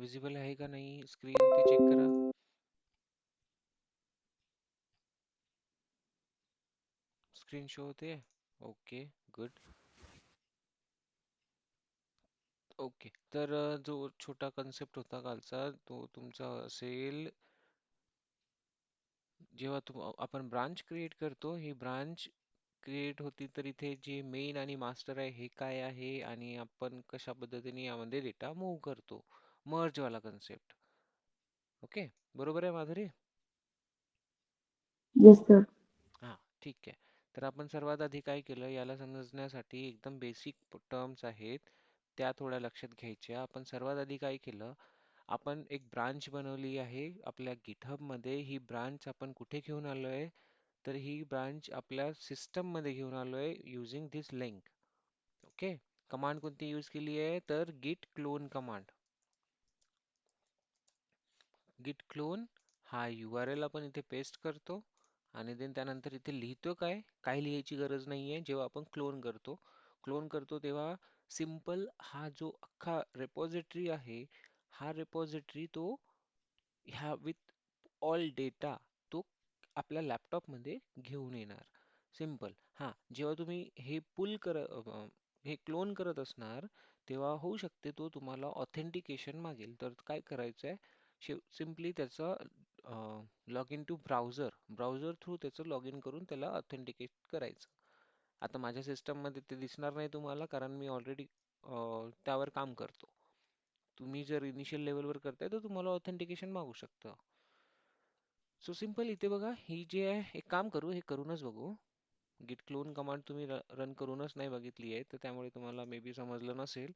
Visible आहे का नाही स्क्रीन ते चेक करा. स्क्रीन शो होते. ओके. गुड. ओके. तर जो छोटा कन्सेप्ट होता कालचा तो तुमचा असेल, जेव्हा आपण ब्रांच क्रिएट करतो, ही ब्रांच क्रिएट होती तर इथे जे मेन आणि मास्टर आहे हे काय आहे आणि आपण कशा पद्धतीने यामध्ये डेटा मूव्ह करतो, मर्ज वाला कन्सेप्ट. ओके. बरोबर आहे माधुरी? Yes, sir. हा, ठीक आहे. तर आपण सर्वात आधी काय केलं, याला समजण्यासाठी एकदम बेसिक टर्म्स आहेत त्या थोड्या लक्षात घ्यायच्या. आपण सर्वात आधी काय केलं, आपण एक ब्रांच बनवली आहे आपल्या गिटहब मध्ये. ही ब्रांच आपण कुठे घेऊन आलोय, तर ही ब्रांच आपल्या सिस्टम मध्ये घेऊन आलोय युजिंग दिस लिंक. ओके. कमांड कोणती यूज केली आहे, तर गिट क्लोन कमांड. गिट क्लोन हा URL आपण इथे पेस्ट करतो आणि देन त्यानंतर इथे लिहितो काय, काय लिहायची गरज नाहीये. जेव्हा आपण क्लोन करतो तेव्हा सिंपल हा जो अख्खा रेपॉझिटरी आहे, हा रेपॉझिटरी तो ह्या विथ ऑल डेटा तो आपल्या लॅपटॉप मध्ये घेऊन येणार. सिंपल. हा, जेव्हा तुम्ही हे क्लोन करत असणार तेव्हा होऊ शकते तो तुम्हाला ऑथेंटिकेशन मागेल. तर काय करायचंय, सिम्पली त्याचं log in to browser through त्याचं लॉग इन करून त्याला ऑथेंटिकेट करायचं. आता माझ्या सिस्टम मध्ये ते दिसणार नाही तुम्हाला, कारण मी ऑलरेडी त्यावर काम करतो. तुम्ही जर इनिशियल लेवलवर करताय तर तुम्हाला ऑथेंटिकेशन मागू शकतं. सो सिंपल इथे बघा, ही जे आहे एक काम करू, हे करूनच बघू. गिट क्लोन कमांड तुम्ही रन करूनच नाही बघितली आहे, तर त्यामुळे तुम्हाला मे बी समजलं नसेल.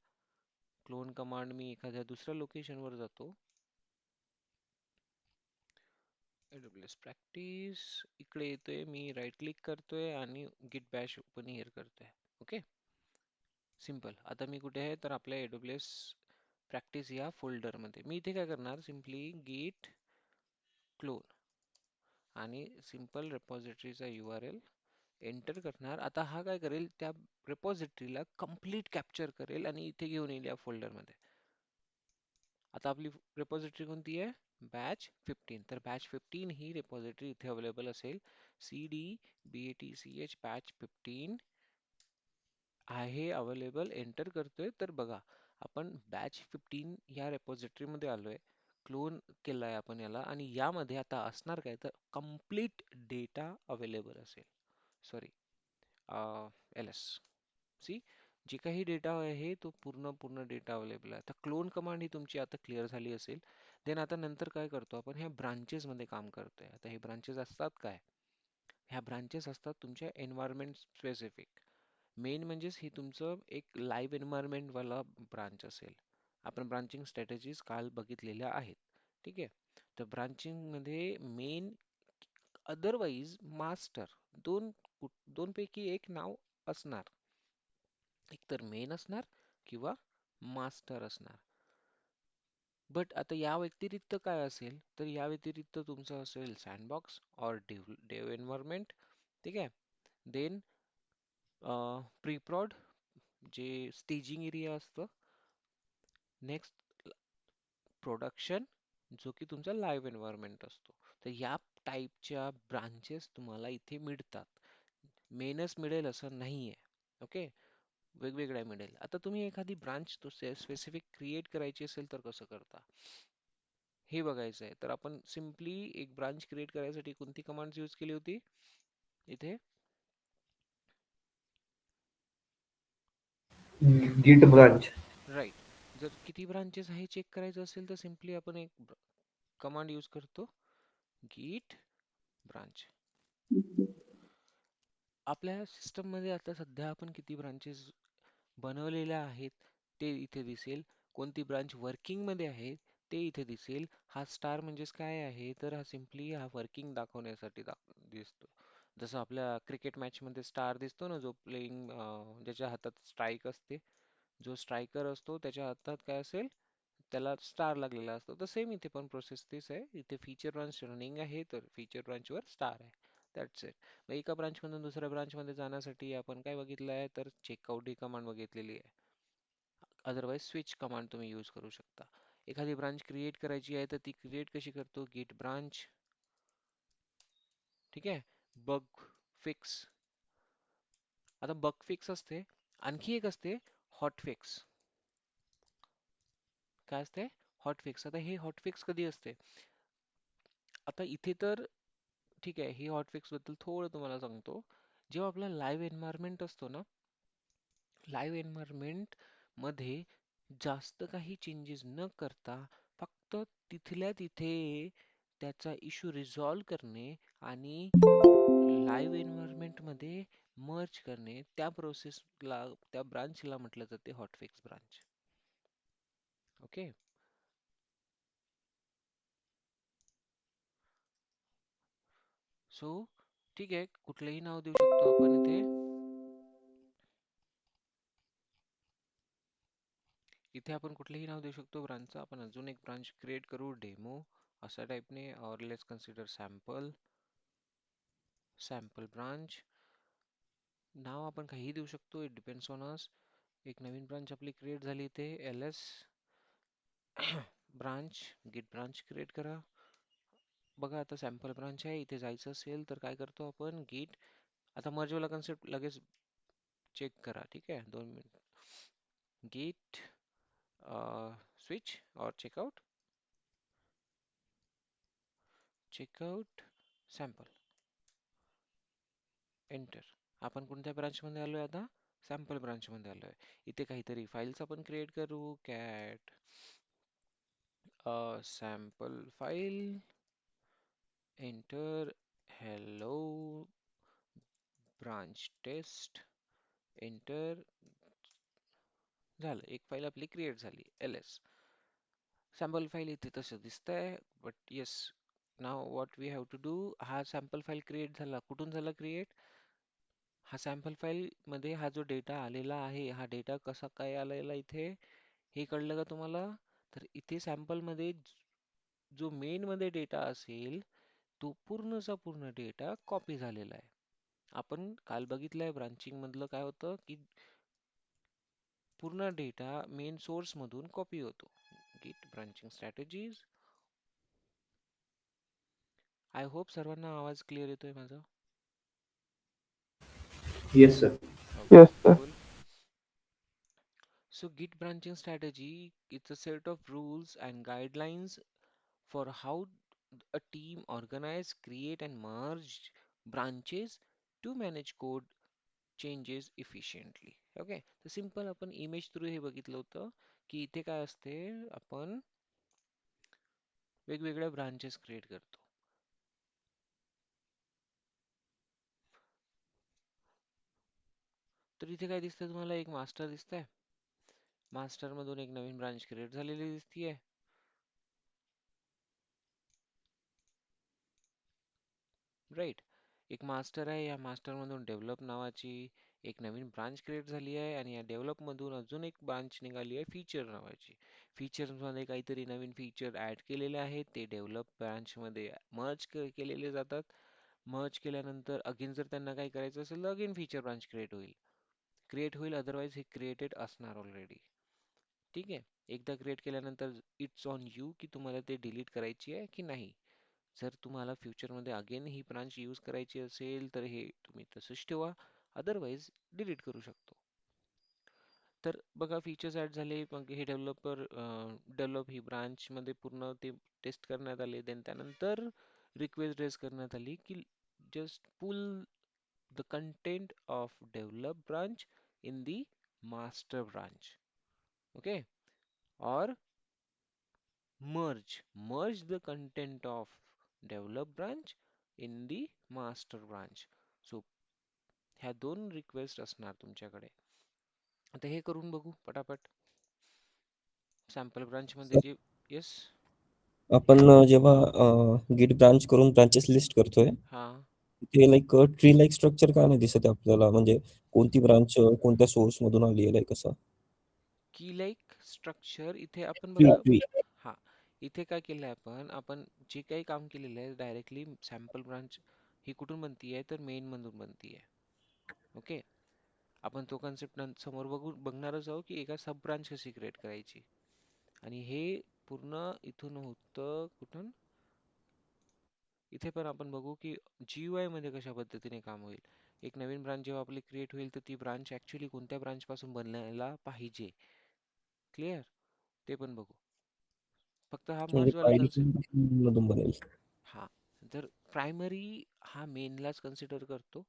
क्लोन कमांड मी एखाद्या दुसऱ्या लोकेशनवर जातो. AWS प्रॅक्टिस इकडे येतोय, मी राईट क्लिक करतोय आणि गिट बॅश ओपन हिअर करतोय. ओके. सिंपल. आता मी कुठे आहे, तर आपल्या AWS प्रॅक्टिस या फोल्डर मध्ये. मी इथे काय करणार, सिम्पली गिट क्लोन आणि सिंपल रेपॉझिटरीचा URL एंटर करणार. आता हा काय करेल, त्या रेपॉझिटरीला कम्प्लीट कॅप्चर करेल आणि इथे घेऊन येईल या फोल्डर मध्ये. आता आपली रेपॉझिटरी कोणती आहे, बॅच 15. तर बॅच 15 ही रेपॉझिटरी इथे अवेलेबल असेल. cd batch बॅच 15 आहे अवेलेबल. एंटर करतोय तर बघा, आपण बॅच 15 या रेपॉझिटरी मध्ये आलोय. क्लोन केलाय आपण याला आणि यामध्ये आता असणार काय, तर कम्प्लीट डेटा अवेलेबल असेल. Sorry, ls. सी, जे काही डेटा आहे तो पूर्ण डेटा अवेलेबल आहे. आता क्लोन कमांड ही तुमची आता क्लिअर झाली असेल. देन आता नंतर काय करतो आपण, ह्या ब्रांचेस मध्ये काम करतोय. आता हे ब्रांचेस असतात काय, ह्या ब्रांचेस असतात तुमच्या एन्व्हायरमेंट स्पेसिफिक. मेन म्हणजेच ही तुमचं एक लाईव्ह एन्व्हायरमेंट वाला ब्रांच असेल. आपण ब्रांचिंग स्ट्रॅटेजीज काल बघितलेल्या आहेत. ठीक आहे. तर ब्रांचिंग मध्ये मेन, अदरवाइज मास्टर, दोन दोन पैकी एक नाव असणार. एक तर मेन असणार किंवा मास्टर असणार. बट आता या व्यतिरिक्त काय असेल, तर या व्यतिरिक्त तुमचं असेल सँडबॉक्स और डेव एन्व्हायरमेंट. ठीक आहे. देन प्रीप्रॉड, जे स्टेजिंग एरिया असतं. नेक्स्ट प्रोडक्शन, जो की तुमचा लाईव्ह एन्व्हायरमेंट असतो. तर या टाईपच्या ब्रांचेस तुम्हाला इथे मिळतात. मेनच मिळेल असं नाहीये. ओके. वेगवेगळ्या मिळेल. आता तुम्ही एखादी ब्रांच स्पेसिफिक क्रिएट करायची असेल तर कसं करता, हे बघायचं आहे. तर आपण सिम्पली एक ब्रांच क्रिएट करायसाठी कोणती कमांड यूज केली होती इथे. Git branch. राईट. जर किती ब्रांचेस आहे चेक करायचं असेल तर सिम्पली आपण एक कमांड यूज करतो, git branch. आपल्या सिस्टम मध्ये आता सध्या आपण किती ब्रांचेस बनवलेल्या आहेत ते इथे दिसेल. कोणती ब्रांच वर्किंग मध्ये आहे ते इथे दिसेल. हा स्टार म्हणजेच काय आहे, तर हा सिम्पली हा वर्किंग दाखवण्यासाठी दिसतो. जसं आपल्या क्रिकेट मॅच मध्ये स्टार दिसतो ना, जो प्लेइंग, ज्याच्या हातात स्ट्राईक असते, जो स्ट्रायकर असतो त्याच्या हातात काय असेल, त्याला स्टार लागलेला असतो. तर सेम इथे पण प्रोसेस तीच आहे. इथे फीचर ब्रांच रनिंग आहे तर फीचर ब्रांच वर स्टार आहे. That's it. मग एका ब्रांच मधून दुसऱ्या ब्रांच मध्ये जाण्यासाठी आपण काय बघितलं आहे, तर चेकआउट ही कमांड बघितलेली आहे. अदरवाइज स्विच कमांड तुम्ही यूज करू शकता. एखादी ब्रांच क्रिएट करायची आहे तर ती क्रिएट कशी करतो? गिट ब्रांच. ठीक आहे. बग फिक्स. आता बग फिक्स असते, आणखी एक असते हॉटफिक्स. काय असते? हॉटफिक्स. आता हे हॉटफिक्स कधी असते? आता इथे तर ठीक आहे, ही हॉटफिक्स बद्दल थोडं तुम्हाला सांगतो. जेव्हा आपला लाईव्ह एन्व्हायरमेंट असतो ना, लाईव्ह एन्व्हायरमेंट मध्ये जास्त काही चेंजेस न करता फक्त तिथल्या तिथे त्याचा इश्यू रिझॉल्व करणे आणि लाईव्ह एन्व्हायरमेंट मध्ये मर्ज करणे, त्या प्रोसेसला, त्या ब्रांचला म्हटलं जाते हॉटफिक्स ब्रांच. ओके. सो ठीक आहे, कुठलंही नाव देऊ शकतो आपण इथे. इथे आपण कुठलेही नाव देऊ शकतो ब्रांचचं. आपण अजून एक ब्रांच क्रिएट करू, डेमो अशा टाईपने, और let's consider sample. Sample branch नाव आपण काहीही देऊ शकतो, इट डिपेंड्स ऑन अस. एक नवीन ब्रांच आपली क्रिएट झाली इथे, ls ब्रांच, गिट ब्रांच क्रिएट करा. बघा आता सॅम्पल ब्रांच आहे, इथे जायचं असेल तर काय करतो आपण? गिट. आता मर्ज वाला कन्सेप्ट लगेच चेक करा, ठीक आहे? 2 मिनिट. गिट स्विच और चेकआउट सॅम्पल, एंटर. आपण कोणत्या ब्रांच मध्ये आलोय आता? सॅम्पल ब्रांच मध्ये आलोय. इथे काहीतरी फाईल्स आपण क्रिएट करू, cat sample file, enter. Hello branch test, enter. झालं, एक फाईल आपली क्रिएट झाली, ls. सॅम्पल फाईल इथे तसं दिसतंय, but yes, now what we have to do. हा सॅम्पल फाईल क्रिएट झाला, कुठून झाला क्रिएट? हा सॅम्पल फाईल मध्ये हा जो डेटा आलेला आहे, हा डेटा कसा काय आलेला इथे, हे कळलं का तुम्हाला? तर इथे सॅम्पल मध्ये जो मेन मध्ये डेटा असेल, तो पूर्णचा पूर्ण डेटा कॉपी झालेला आहे. आपण काल बघितलंय ब्रांचिंग मधलं काय होतं, की पूर्ण डेटा मेन सोर्स मधून कॉपी होतो. गिट ब्रांचिंग स्ट्रॅटेजीज. आय होप सर्वांना आवाज क्लिअर येतोय माझा. Yes, sir. Okay, cool. So Git branching strategy, it's a set of rules and guidelines for how a team organize, create and merge branches to manage code changes efficiently. Okay, तर simple आपण image through हे बघितलं होतं, की इथे काय असते, आपण वेगवेगळ्या ब्रांचेस क्रिएट करतो. तर इथे काय दिसतंय तुम्हाला? एक मास्टर दिसतंय. मास्टर मधून एक नवीन ब्रांच क्रिएट झालेली दिसतीये. राईट. एक मास्टर आहे, या मास्टर मधून डेव्हलप नावाची एक नवीन ब्रांच क्रिएट झाली आहे, आणि या डेव्हलप मधून अजून एक ब्रांच निघाली आहे फीचर नावाची. फीचर मध्ये काहीतरी नवीन फीचर ऍड केलेले आहेत, ते डेव्हलप ब्रांच मध्ये मर्ज केलेले जातात. मर्ज केल्यानंतर अगेन जर त्यांना काही करायचं असेल तर अगेन फीचर ब्रांच क्रिएट होईल, अदरवाइज हे क्रिएटेड असणार ऑलरेडी. ठीक आहे. एकदा क्रिएट केल्यानंतर इट्स ऑन यू की तुम्हाला ते डिलीट करायची आहे की नाही. जर तुम्हाला फ्युचरमध्ये अगेन ही ब्रांच यूज करायची असेल तर हे तुम्ही तसंच ठेवा, अदरवाइज डिलीट करू शकतो. तर बघा, फीचर्स ऍड झाले, मग हे डेव्हलप ही ब्रांच मध्ये पूर्ण ते टेस्ट करण्यात आले. देन त्यानंतर रिक्वेस्ट रेज करण्यात आली की just pull the content of develop branch in the master branch. Okay. और merge the content of develop branch in the master branch. So ह्या दोन रिक्वेस्ट असणार तुमच्याकडे. आता हे करून बघू पटापट. सॅम्पल ब्रांच मध्ये सर, जे, येस. आपण जेव्हा गिट ब्रांच करून ब्रांचेस लिस्ट करतोय, हा. ते लाईक ट्री लाईक स्ट्रक्चर का नाही दिसत आहे आपल्याला? म्हणजे कोणती ब्रांच कोणत्या सोर्स मधून आली आहे, लाईक असं. की लाईक स्ट्रक्चर इथे आपण ट्री बघा. ट्री हा, इथे काय केलंय आपण जे काही काम केलेलं आहे डायरेक्टली सॅम्पल ब्रांच ही कुठून बनतीये, तर मेन मधून बनतीये. ओके. आपण तो कन्सेप्ट समोर बघणारच आहोत की एका सब ब्रांच कशी क्रिएट करायची. आणि हे पूर्ण इथून होतं कुठून इथे पण आपण बघू की GUI मध्ये कशा पद्धतीने काम होईल. एक नवीन ब्रांच जेव्हा आपली क्रिएट होईल तर ती ब्रांच ऍक्च्युली कोणत्या ब्रांच पासून बनवायला पाहिजे. क्लिअर? ते पण बघू. फक्त हा म्हणजे मर्ज वाला प्रायमरी कन्सेप्ट. मधून बनेल. हा, जर प्रायमरी हा मेनलाच कन्सिडर करतो,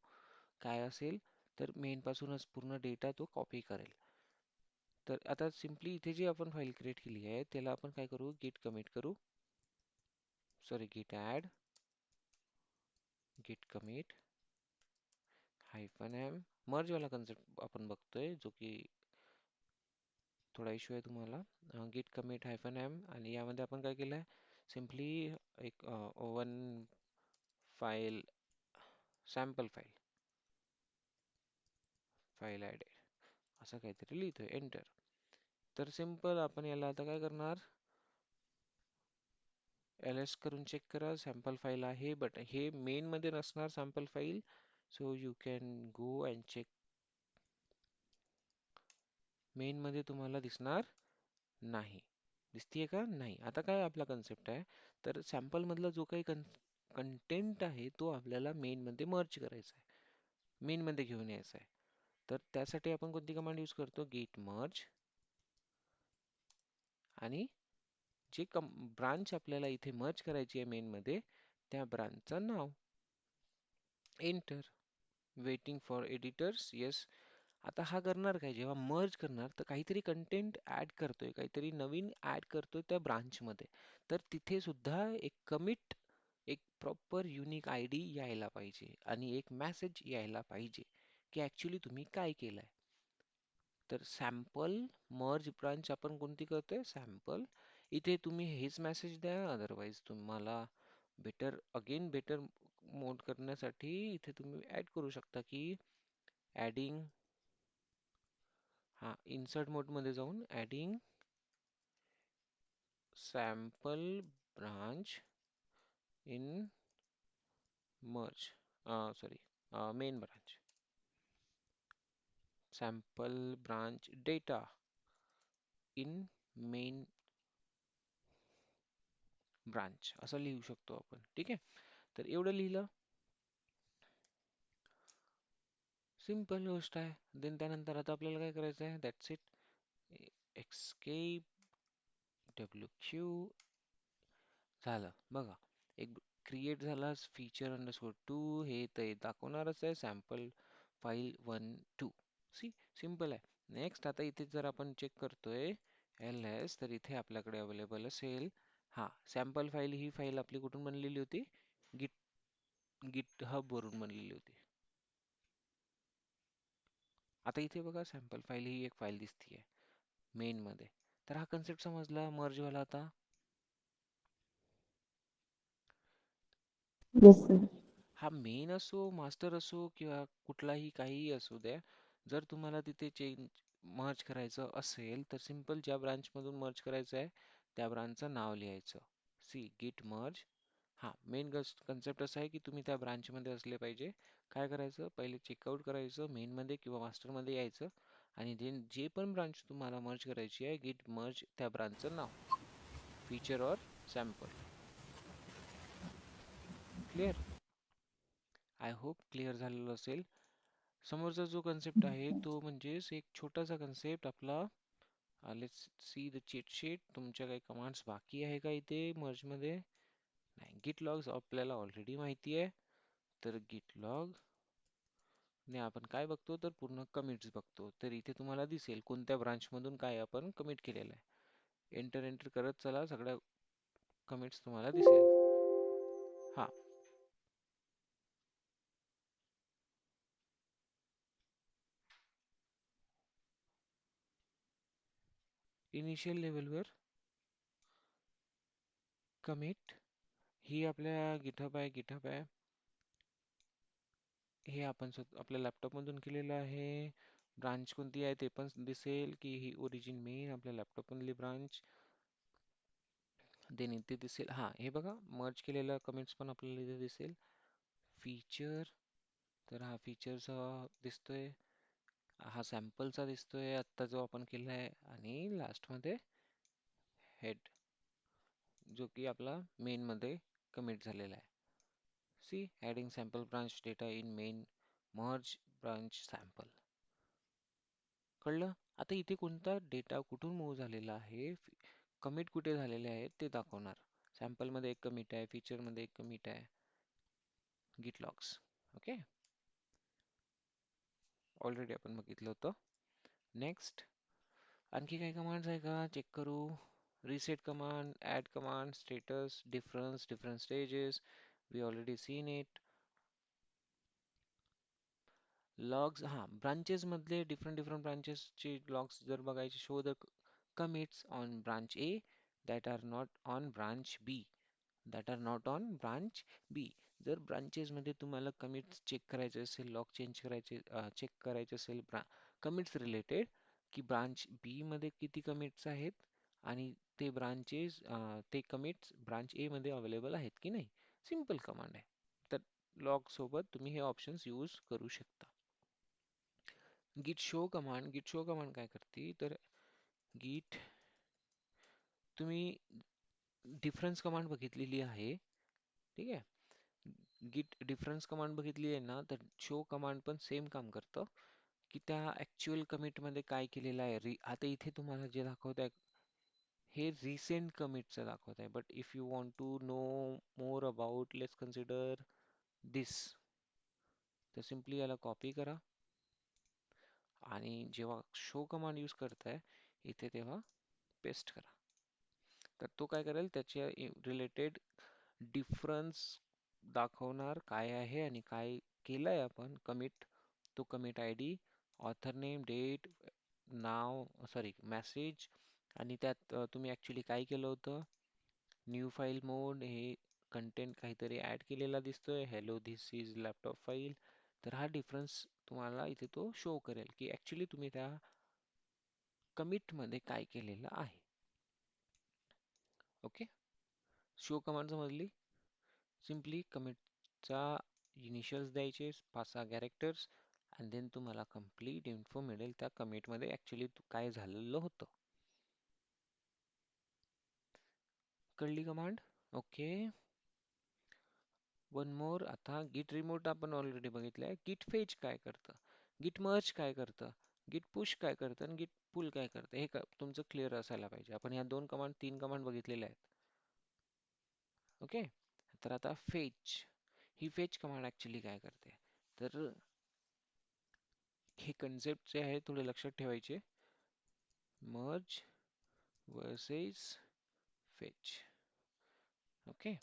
काय असेल तर मेन पासूनच पूर्ण डेटा तो कॉपी करेल. तर आता सिम्पली इथे जी आपण फाईल क्रिएट केली आहे त्याला आपण काय करू, गिट कमिट करू, सॉरी गिट ऍड, गिट कमिट हायफन एम. मर्ज वाला कन्सेप्ट आपण बघतोय जो की थोडा इश्यू आहे तुम्हाला. गिट कमिट हायफन एम आणि यामध्ये आपण काय केलंय, सिम्पली एक one file, sample file, file add असं काहीतरी लिहितोय, एंटर. तर सिम्पल आपण याला आता काय करणार, ls करून चेक करा, सॅम्पल फाईल आहे बट हे मेन मध्ये नसणार sample file. So you can go and check. Main मध्ये तुम्हाला दिसणार नाही. दिसतीये का? नाही. आता काय आपला कन्सेप्ट आहे, तर सॅम्पल मधला जो काही कंटेंट आहे तो आपल्याला मेन मध्ये मर्ज करायचा आहे, मेन मध्ये घेऊन यायचा आहे. तर त्यासाठी आपण कोणती कमांड यूज करतो, गेट मर्ज, आणि जे ब्रांच आपल्याला इथे मर्ज करायची आहे मेन मध्ये त्या ब्रांचचं नाव, enter. Waiting for editors, yes. आता हा करणार काय, जेव्हा मर्ज करणार तर काहीतरी कंटेंट ऍड करतोय, काहीतरी नवीन ऍड करतोय त्या ब्रांच मध्ये. तर तिथे सुद्धा एक कमिट, एक प्रॉपर युनिक आयडी यायला पाहिजे आणि एक मेसेज यायला पाहिजे की ऍक्च्युली तुम्ही काय केलंय. तर सॅम्पल मर्ज ब्रांच आपण कोणती करतोय, सॅम्पल. इथे तुम्ही हेच मेसेज द्या, अदरवाइज तुम्हाला बेटर मोड करण्यासाठी इथे तुम्ही ऍड करू शकता की ऍडिंग, हा इन्सर्ट मोड मध्ये जाऊन adding sample branch in merge, sorry main branch, sample branch data in main branch असं लिहू शकतो आपण. ठीक आहे, तर एवढं लिहिलं, सिंपल गोष्ट आहे. देन त्यानंतर आता आपल्याला काय करायचं आहे, दॅट्स इट. एक्सकेप डब्ल्यू झालं बघा. एक क्रिएट झाला फीचर अंडरस्कोर 2, हे तर दाखवणारच आहे सॅम्पल फाईल 1 2. सी, सिंपल आहे. नेक्स्ट आता इथे जर आपण चेक करतोय ls, तर इथे आपल्याकडे अवेलेबल असेल, हा सॅम्पल फाईल. ही फाईल आपली कुठून बनलेली होती, गिट गिट हब वरून बनलेली होती. आता इथे बघा सॅम्पल फाईल ही एक फाईल दिसतीये मेन मध्ये. तर हा कन्सेप्ट समजला मर्ज वाला आता. Yes sir. हा मेन असो, मास्टर असो किंवा कुठलाही काहीही असू द्या, जर तुम्हाला तिथे चेंज मर्ज करायचं असेल तर सिंपल ज्या ब्रांच मधून मर्ज करायचं आहे त्या ब्रांचचं नाव लिहायचं. सी गिट मर्ज. हा मेन कन्सेप्ट असा आहे की तुम्ही त्या ब्रांच मध्ये असले पाहिजे. काय करायचं, पहिले चेकआउट करायचं, मेन मध्ये किंवा मास्टर मध्ये यायचं, आणि देन जे पण ब्रांच तुम्हाला मर्ज करायची आहे, गिट मर्ज त्या ब्रांचचं नाव, फीचर और sample. Clear? I hope clear झालेलं असेल. समोरचा जो कन्सेप्ट आहे तो म्हणजेच एक छोटासा कन्सेप्ट आपला. Let's see the cheat sheet. तुमच्या काही कमांड्स बाकी आहे का इथे मर्ज मध्ये? नाही. गिट लॉग्स आपल्याला ऑलरेडी माहिती आहे, तर गिट लॉग ने आपण काय बघतो, तर पूर्ण कमिट्स बघतो. तर इथे तुम्हाला दिसेल कोणत्या ब्रांच मधून काय आपण कमिट केलेलं आहे. एंटर एंटर करत चला, सगळ्या कमिट्स तुम्हाला दिसेल. हा, इनिशियल लेवलवर कमिट ही आपल्या गिटहब आहे, गिटहब आहे. हे आपण आपल्या लॅपटॉप मधून केलेलं आहे. ब्रांच कोणती आहे ते पण दिसेल की ही ओरिजिन मेन आपल्या लॅपटॉप मधली ब्रांच. देन इथे दिसेल, हा हे बघा मर्ज केलेलं कमेंट्स पण आपल्याला इथे दिसेल. फीचर, तर हा फीचरचा दिसतोय, हा सॅम्पलचा दिसतोय आत्ता जो आपण केलाय, आणि लास्ट मध्ये हेड. जो की आपला मेन मध्ये कमिट झालेला आहे. See adding sample branch data in main merge branch sample. कळलं? आता इथे कोणता डेटा कुठून मूव्ह झालेला आहे, कमिट कुठे झालेले आहे ते दाखवणार. सॅम्पल मध्ये एक कमिट आहे, फीचर मध्ये एक कमिट आहे, गिट लॉग्स. ओके, ऑलरेडी आपण बघितलं होतं. नेक्स्ट, आणखी काही कमांड्स आहे का चेक करू. Reset command, add command, status, difference, different stages, we already seen it. Logs, हां, ब्रांचेस मधले डिफरंट डिफरंट ब्रांचेसचे लॉग्स जर बघायचे, show the commits on branch A that are not on branch B, that are not on branch B. जर branches मध्ये तुम्हाला commits check करायचे असेल, लॉग चेंज करायचे, चेक करायचे असेल कमिट्स रिलेटेड, की ब्रांच बी मध्ये किती कमिट्स आहेत आणि ते ब्रांचेस, ते कमिट्स ब्रांच ए मध्ये अवेलेबल आहेत की नाही. सिंपल कमांड आहे. तर लॉग सोबत तुम्ही हे ऑप्शन्स यूज करू शकता. git show command, git show command काय करते, तर git, तुम्ही डिफरन्स कमांड बघितलेली आहे, ठीक आहे. git डिफरन्स कमांड बघितली आहे ना, तर शो कमांड पण सेम काम करतं, की त्या ऍक्च्युअल कमिट मध्ये काय केलेलं आहे. आता इथे तुम्हाला जे दाखवत आहे हे रिसेंट कमिटचं दाखवत आहे. But if you want to know more about, let's consider this, तर सिम्पली याला कॉपी करा आणि जेव्हा शो कमांड यूज करताय इथे तेव्हा पेस्ट करा. तर तो काय करेल, त्याच्या रिलेटेड डिफरन्स दाखवणार काय आहे आणि काय केलंय आपण कमिट, तो commit I D, author name, date, नाव, सॉरी मेसेज, आणि त्यात तुम्ही ॲक्च्युली काय केलं होतं. न्यू फाईल मोड, हे कंटेंट काहीतरी ॲड केलेला दिसतोय, hello this is laptop file. तर हा डिफरन्स तुम्हाला इथे तो शो करेल की ॲक्च्युली तुम्ही त्या कमिटमध्ये काय केलेलं आहे. ओके, शो कमांड समजली. सिम्पली कमिटचा इनिशियल्स द्यायचे 5-6 कॅरेक्टर्स आणि देन तुम्हाला कंप्लीट इन्फो मिळेल त्या कमिटमध्ये ॲक्च्युली काय झालेलं होतं. कळली कमांड? Okay, one more. आता गिट रिमोट आपण ऑलरेडी बघितलं आहे. गिट फेच काय करतं, गिट मर्ज काय करतं, गिट पुश काय करतं आणि गिट पुल काय करतं, हे तुमचं क्लिअर असायला पाहिजे. आपण ह्या 3 कमांड बघितलेल्या आहेत. ओके, तर आता फेच, ही फेच कमांड ॲक्च्युली काय करते, तर हे कन्सेप्ट जे आहे थोडे लक्षात ठेवायचे. Merge versus fetch. ओके,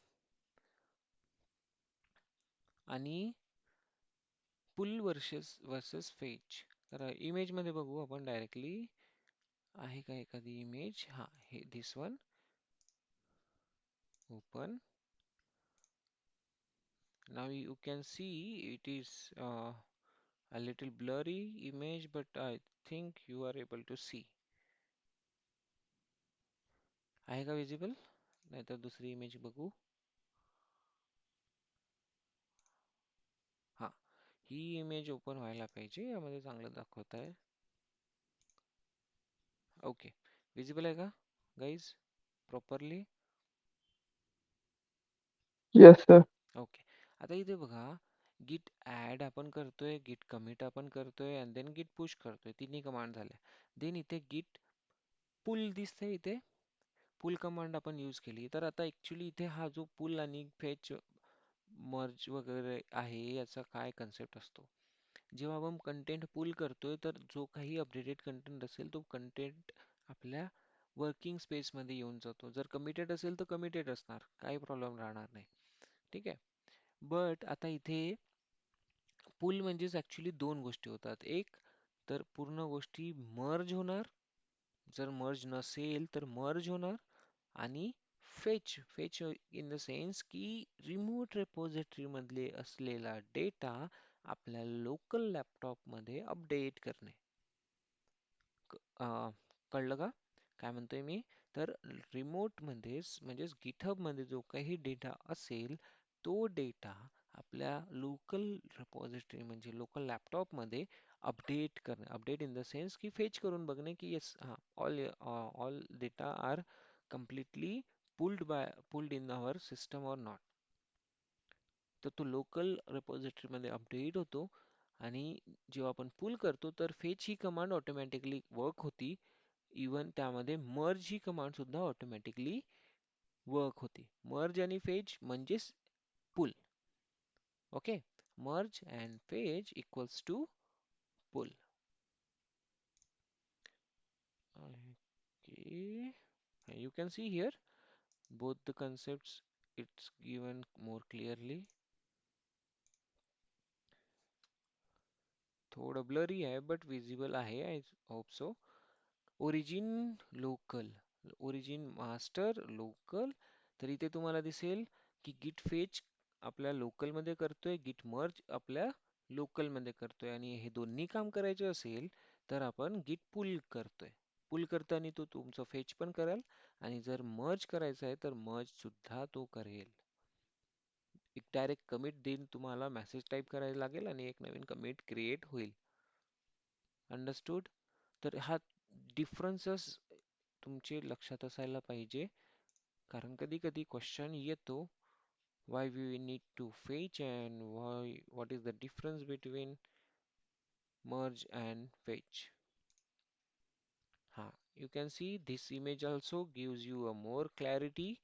आणि पुल वर्सेस फेच. तर इमेज मध्ये बघू आपण डायरेक्टली, आहे का एखादी इमेज. हा, हे दिस वन, ओपन. नाव you can see it is a little blurry image, but I think you are able to see. आहे का विजिबल? नाहीतर दुसरी इमेज बघू. हा, ही इमेज ओपन व्हायला पाहिजे, यामध्ये चांगलं दाखवत आहे. ओके, विजिबल आहे का guys properly? Yes, sir. Okay, आता इथे बघा, गिट ऍड आपण करतोय, गिट कमिट आपण करतोय आणि देन गिट पुश करतोय, तिन्ही कमांड झाल्या. देन इथे गिट पुल दिसतंय, इथे पुल कमांड आपण यूज केली. तर आता ऍक्च्युली इथे हा जो पुल आणि फेच मर्ज वगैरे आहे, याचा काय कन्सेप्ट असतो. जेव्हा आपण कंटेंट पुल करतोय तर जो काही अपडेटेड कंटेंट असेल तो कंटेंट आपल्या वर्किंग स्पेस मध्ये येऊन जातो. जर कमिटेड असेल तर कमिटेड असणार, काही प्रॉब्लेम राहणार नाही. ठीक आहे. बट आता इथे पुल म्हणजेच ऍक्च्युली 2 गोष्टी होतात. एक तर पूर्ण गोष्टी मर्ज होणार, जर मर्ज नसेल तर मर्ज होणार. आणि fetch, fetch in the sense की रिमोट रेपॉझिटरी मधले असलेला डेटा आपल्या लोकल लॅपटॉप मध्ये अपडेट करणे. कळलं का काय म्हणतोय मी? तर रिमोट मध्येच म्हणजेच गिटहब मध्ये जो काही डेटा असेल तो डेटा आपल्या लोकल रिपॉझिटरी म्हणजे लोकल लॅपटॉप मध्ये अपडेट करणे. अपडेट इन द सेन्स की फेच करून बघणे की येस, हा, all data are completely pulled in our system or not. तर तो लोकल repository मध्ये अपडेट होतो आणि जेव्हा आपण पुल करतो तर फेच ही कमांड ऑटोमॅटिकली वर्क होती. इवन त्यामध्ये मर्ज ही कमांड सुद्धा ऑटोमॅटिकली वर्क होती. मर्ज आणि फेच म्हणजेच pull. Okay, merge and fetch equals to pull. Okay, you can see here both the concepts, it's given more clearly. थोडं blurry आहे but visible आहे, I hope so. Origin local, origin master local. तर इथे तुम्हाला दिसेल की git fetch आपल्या local मध्ये करतोय, git merge आपल्या लोकल मध्ये करतोय आणि हे दोन्ही काम करायचे असेल तर आपण git pull करतोय. पुल करताना तो तुमचं फेच पण करेल आणि जर मर्ज करायचं आहे तर मर्ज सुद्धा तो करेल. एक डायरेक्ट कमिट देईन तुम्हाला मेसेज टाईप करायला लागेल आणि एक नवीन कमिट क्रिएट होईल. अंडरस्टूड? तर हा डिफरन्सेस तुमचे लक्षात असायला पाहिजे कारण कधी कधी क्वेश्चन येतो why we need to fetch and why what is the difference between merge and fetch. You can see this image also gives you a more clarity.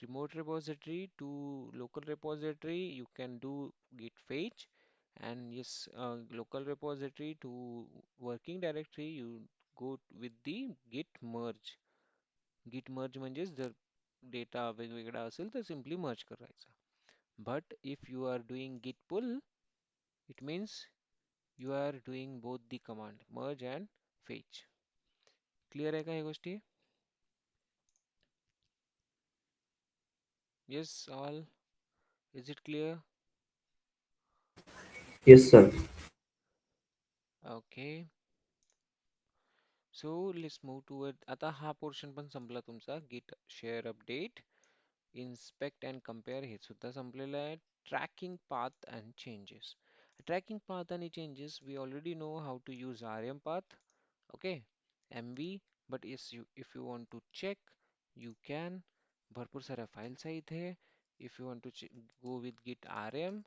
Remote repository to local repository, you can do git fetch, and yes, local repository to working directory, you go with the git merge. Git merge म्हणजेच जर data वेगवेगळा असेल तर simply merge करायचा. But if you are doing git pull, it means you are doing both the command merge and fetch. Clear आहे का हे गोष्टी? Yes, all. Is it clear? Yes, sir. Okay. So let's move toward आता हा portion पण संपला तुमचा git share update, inspect and compare हे सुद्धा संपलेलं आहे. Tracking path and changes. Tracking path आणि changes we already know how to use rm path, okay, mv, but yes, if you want to check you can. भरपूर साऱ्या files आहे इथे. If you want to go with git rm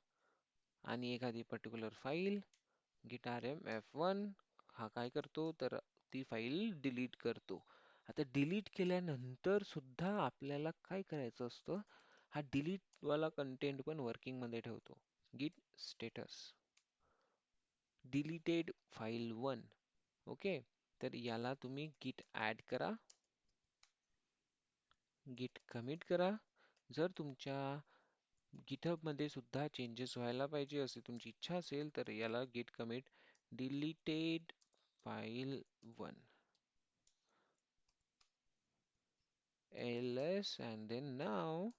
आणि एखादी particular file git rm f1 हा काय करतो तर ती फाईल डिलीट करतो. आता डिलीट केल्यानंतर सुद्धा आपल्याला काय करायचं असतं, हा डिलीट वाला कंटेंट पण वर्किंग मध्ये ठेवतो. git status deleted file 1. Okay, तर याला तुम्ही git add करा, git commit करा. जर तुमच्या गिटहब मध्ये सुद्धा चेंजेस व्हायला पाहिजे असे तुमची इच्छा असेल तर याला git commit deleted file 1 ls and then now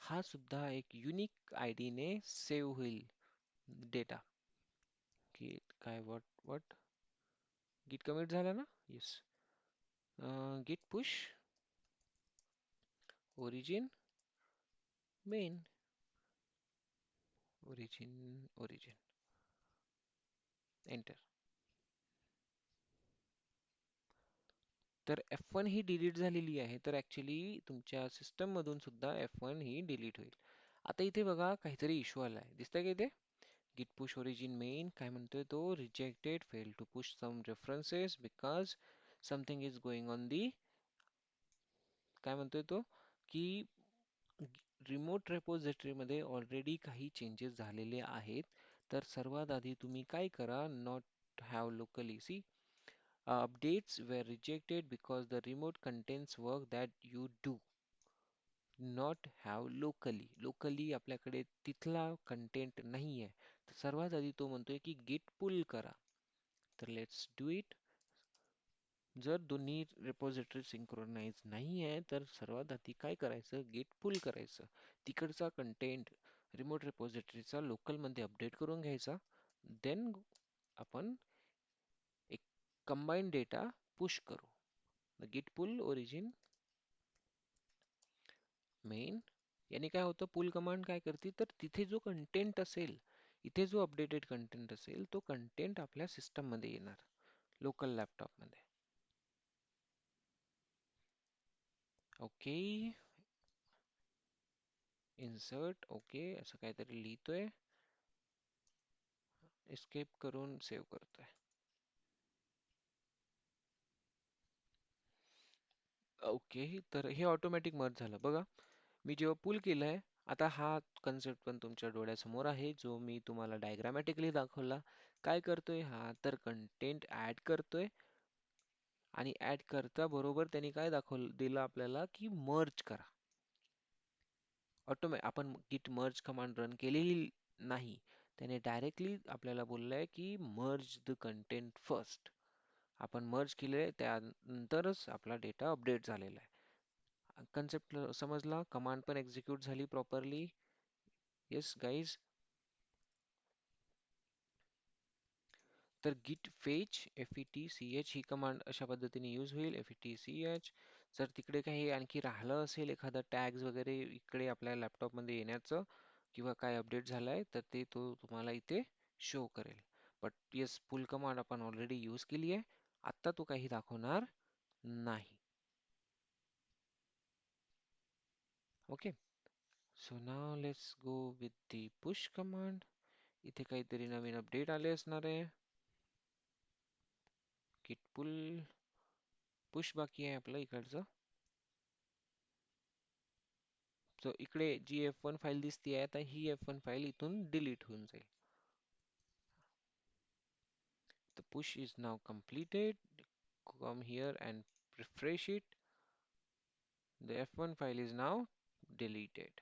हा सुद्धा एक युनिक आयडी ने सेव्ह होईल डेटा. git काय what git commit झाला ना? Yes. git push origin main origin enter. तर F1 ही डिलीट झालेली आहे तर ऍक्च्युली तुमच्या सिस्टम मधून सुद्धा F1 ही डिलीट होईल. आता इथे बघा काहीतरी इश्यू आलाय, दिसतंय का इथे? git push origin main काय म्हणतोय तो rejected failed to push some references because something is going on the काय म्हणतोय तो की रिमोट रेपॉझिटरी मध्ये ऑलरेडी काही चेंजेस झालेले आहेत. तर सर्वात आधी तुम्ही काय करा, not have locally see updates were rejected because the remote contains work that you do not have locally. Locally आपल्याकडे तिथला कंटेंट नाहीये. तर सर्वात आधी तो म्हणतोय की git pull करा. तर लेट्स डू इट. जर दोन्ही रिपॉझिटरी सिंक्रोनाइज नाही आहे तर सर्वात आधी काय करायचं, git pull करायचं. तिकडचा कंटेंट रिमोट रिपॉझिटरीचा लोकल मध्ये अपडेट करून घ्यायचा. देन आपण एक कंबाईन डेटा पुश करू. git pull origin मेन याने काय होतं, पुल कमांड काय करते तर तिथे जो कंटेंट असेल, इथे जो अपडेटेड कंटेंट असेल तो कंटेंट आपल्या सिस्टम मध्ये येणार लोकल लॅपटॉप मध्ये. Okay, insert. ओके, असं काहीतरी लिहितोय. एस्केप करून सेव्ह करतोय. ओके, तर हे ऑटोमॅटिक मर्ज झालं बघा. मी जेव्हा पुल केलंय, आता हा कन्सेप्ट पण तुमच्या डोळ्यासमोर आहे, जो मी तुम्हाला डायग्रामॅटिकली दाखवला. काय करतोय हा, तर कंटेंट ऍड करतोय आणि ऍड करता बरोबर त्यांनी काय दिलं आपल्याला, की मर्ज करा. आपण git merge कमांड रन केलेली नाही, त्याने डायरेक्टली आपल्याला बोललंय की मर्ज द कंटेंट फर्स्ट. आपण मर्ज केले त्यानंतरच आपला डेटा अपडेट झालेला आहे. कन्सेप्ट समजला, कमांड पण एक्झिक्यूट झाली प्रॉपरली. Yes guys. तर git fetch fetch ही कमांड अशा पद्धतीने यूज होईल. fetch. जर तिकडे काही आणखी राहिलं असेल एखादं टॅग्स वगैरे इकडे आपल्या लॅपटॉप मध्ये येण्याचं किंवा काय अपडेट झालाय, तर ते तो तुम्हाला इथे शो करेल. बट येस, पुल कमांड आपण ऑलरेडी यूज केली आहे. आता तो काही दाखवणार नाही. Okay, so now let's go with the push command. इथे काहीतरी नवीन अपडेट आले असणार आहे. git pull पुश बाकी आहे आपलं इकडचं. सो इकडे जी F1 फाईल दिसते, आता ही F1 फाईल इथून डिलीट होऊन जाईल. The push is now completed. Come here and refresh it. The F1 file is now deleted.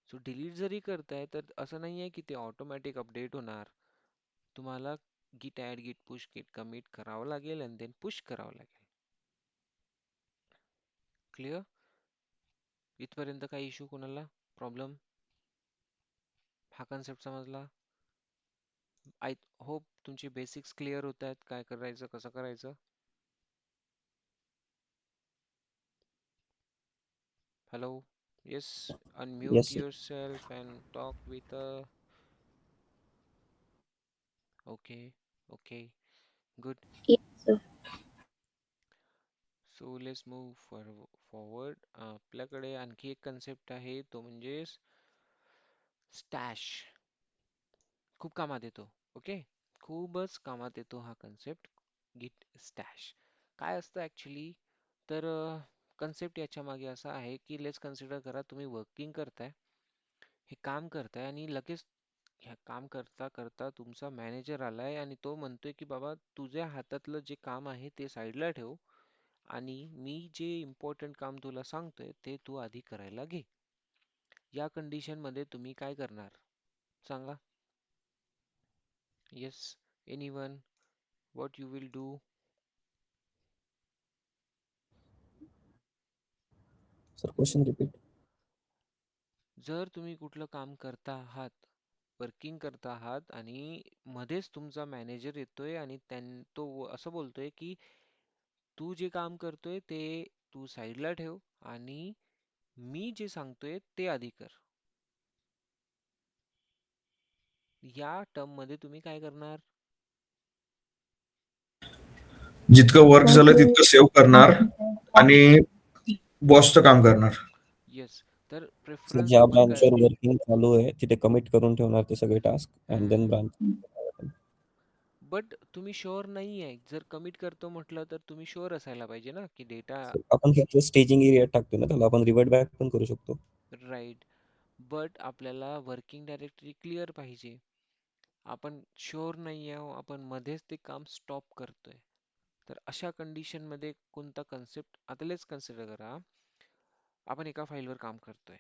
So delete जरी करताय तर असं नाही आहे की ते ऑटोमॅटिक अपडेट होणार. तुम्हाला git add git push git commit करावं लागेल आणि देन पुश करावं लागेल. क्लिअर? इथपर्यंत काही इश्यू कोणाला? प्रॉब्लेम? हा कन्सेप्ट समजला? आय होप तुमची बेसिक्स क्लिअर होत आहेत, काय करायचं कसं करायचं. Hello, yes, unmute yes sir. yourself and talk with okay, okay, good. Yes, sir. So let's move forward. आपल्याकडे आणखी एक कन्सेप्ट आहे, तो म्हणजे स्टॅश. खूप कामात येतो. ओके, खूपच कामात येतो हा कन्सेप्ट, गिट स्टॅश. काय असतं ऍक्च्युली, तर कन्सेप्ट याच्या मागे असा आहे की लेट्स कन्सिडर करा तुम्ही वर्किंग करताय, हे काम करताय आणि लगेच ह्या काम करता करता तुमचा मॅनेजर आलाय आणि तो म्हणतोय की बाबा तुझ्या हातातलं जे काम आहे ते साईडला ठेव आणि मी जे इम्पॉर्टंट काम तुला सांगतोय ते तू आधी करायला घे. या कंडिशन मध्ये तुम्ही काय करणार सांगा? Yes, anyone, what you will do? Sir question repeat. जर तुम्ही कुठलं काम करता आहात, वर्किंग करता आहात आणि मध्येच तुमचा मॅनेजर येतोय आणि तो असं बोलतोय की तू जे काम करतोय ते तू साईडला ठेव आणि मी जे सांगतोय ते आधी कर. या टर्म मध्ये तुम्ही काय करणार? जितकं वर्क तर झालं ते तितकं सेव्ह करणार आणि बॉसचं काम करणार. येस, तर सर प्रेफरन्स ज्या आपण काय? ब्रांचवर वर्किंग चालू आहे तिथे कमिट करून ठेवणार ते सगळे task and then branch. But तुम्ही शुअर नाही आहे. जर कमिट करतो म्हटलं तर तुम्ही शुअर असायला पाहिजे ना की डेटा आपण फक्त स्टेजिंग एरिया टाकतो ना, त्याला आपण रिव्हर्ट बॅक पण करू शकतो. राईट. बट आपल्याला वर्किंग डायरेक्टरी क्लिअर पाहिजे. आपण शुअर नाही आहो, आपण मध्येच ते काम स्टॉप करतोय. तर अशा कंडिशन मध्ये कोणता कन्सेप्ट, आता लेट्स कन्सिडर करा आपण एका फाईलवर काम करतोय,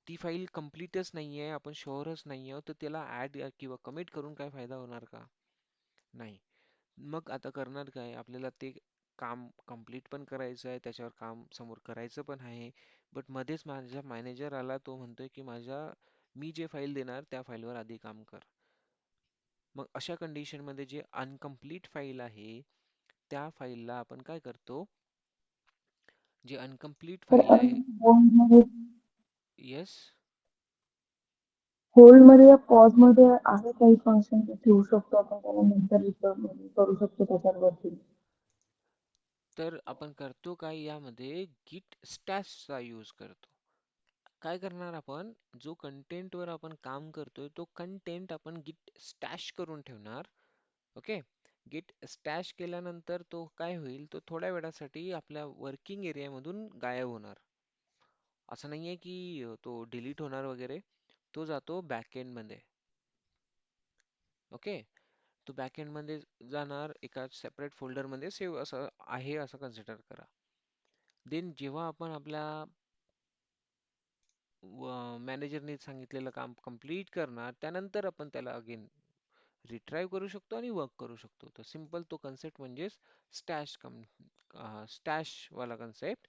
ती फाईल कम्प्लीटच नाहीये, आपण शुअरच नाही आहोत, तर त्याला ऍड किंवा कमिट करून काय फायदा होणार का? नाही. मग आता करणार काय, आपल्याला ते काम कंप्लीट पण करायचं आहे, त्याच्यावर काम समोर करायचं पण आहे. बट मध्येच माझा मॅनेजर आला, तो म्हणतोय की मी जे फाईल देणार त्या फाईलवर आधी काम कर. मग अशा कंडिशन मध्ये जे अनकम्प्लीट फाईल आहे त्या फाईलला आपण काय करतो, जे अनकम्प्लीट तर फाईल आहे. होल्डमध्ये येस, होल्डमध्ये या पॉजमध्ये आहे काही फंक्शन ठेवू शकतो आपण, त्याला नंतर रिटर्न करू शकतो त्याच्यावरती. तर आपण करतो काय यामध्ये git stash चा यूज करतो. काय करणार आपण जो कंटेंट वर आपण काम करतोय तो कंटेंट आपण git stash करून ठेवणार. ओके. git stash केल्यानंतर तो काय होईल तो थोड्या वेळासाठी आपल्या वर्किंग एरिया मधून गायब होणार. असं नाहीये की तो डिलीट होणार वगैरे. तो जातो बॅकएंड मध्ये. ओके. तो बॅकएंड मध्ये जाणार एका सेपरेट फोल्डर मध्ये सेव्ह असं आहे असं कन्सिडर करा. देन जेव्हा आपण आपल्या मॅनेजरने सांगितलेलं काम कंप्लीट करणार त्यानंतर आपण त्याला अगेन रिट्राईव्ह करू शकतो आणि वर्क करू शकतो. तर सिम्पल तो कन्सेप्ट म्हणजेच स्टॅश स्टॅश वाला concept.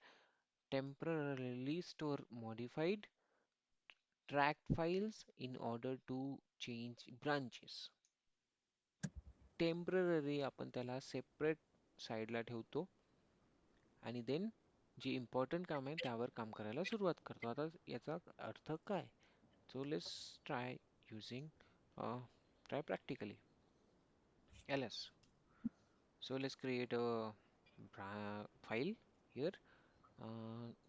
Temporarily store modified tracked files in order to change branches. Temporary आपण त्याला सेपरेट साईडला ठेवतो आणि देन जे इम्पॉर्टंट काम आहे त्यावर काम करायला सुरुवात करतो. आता याचा अर्थ काय? So let's try using try practically. ls. So let's create a file here.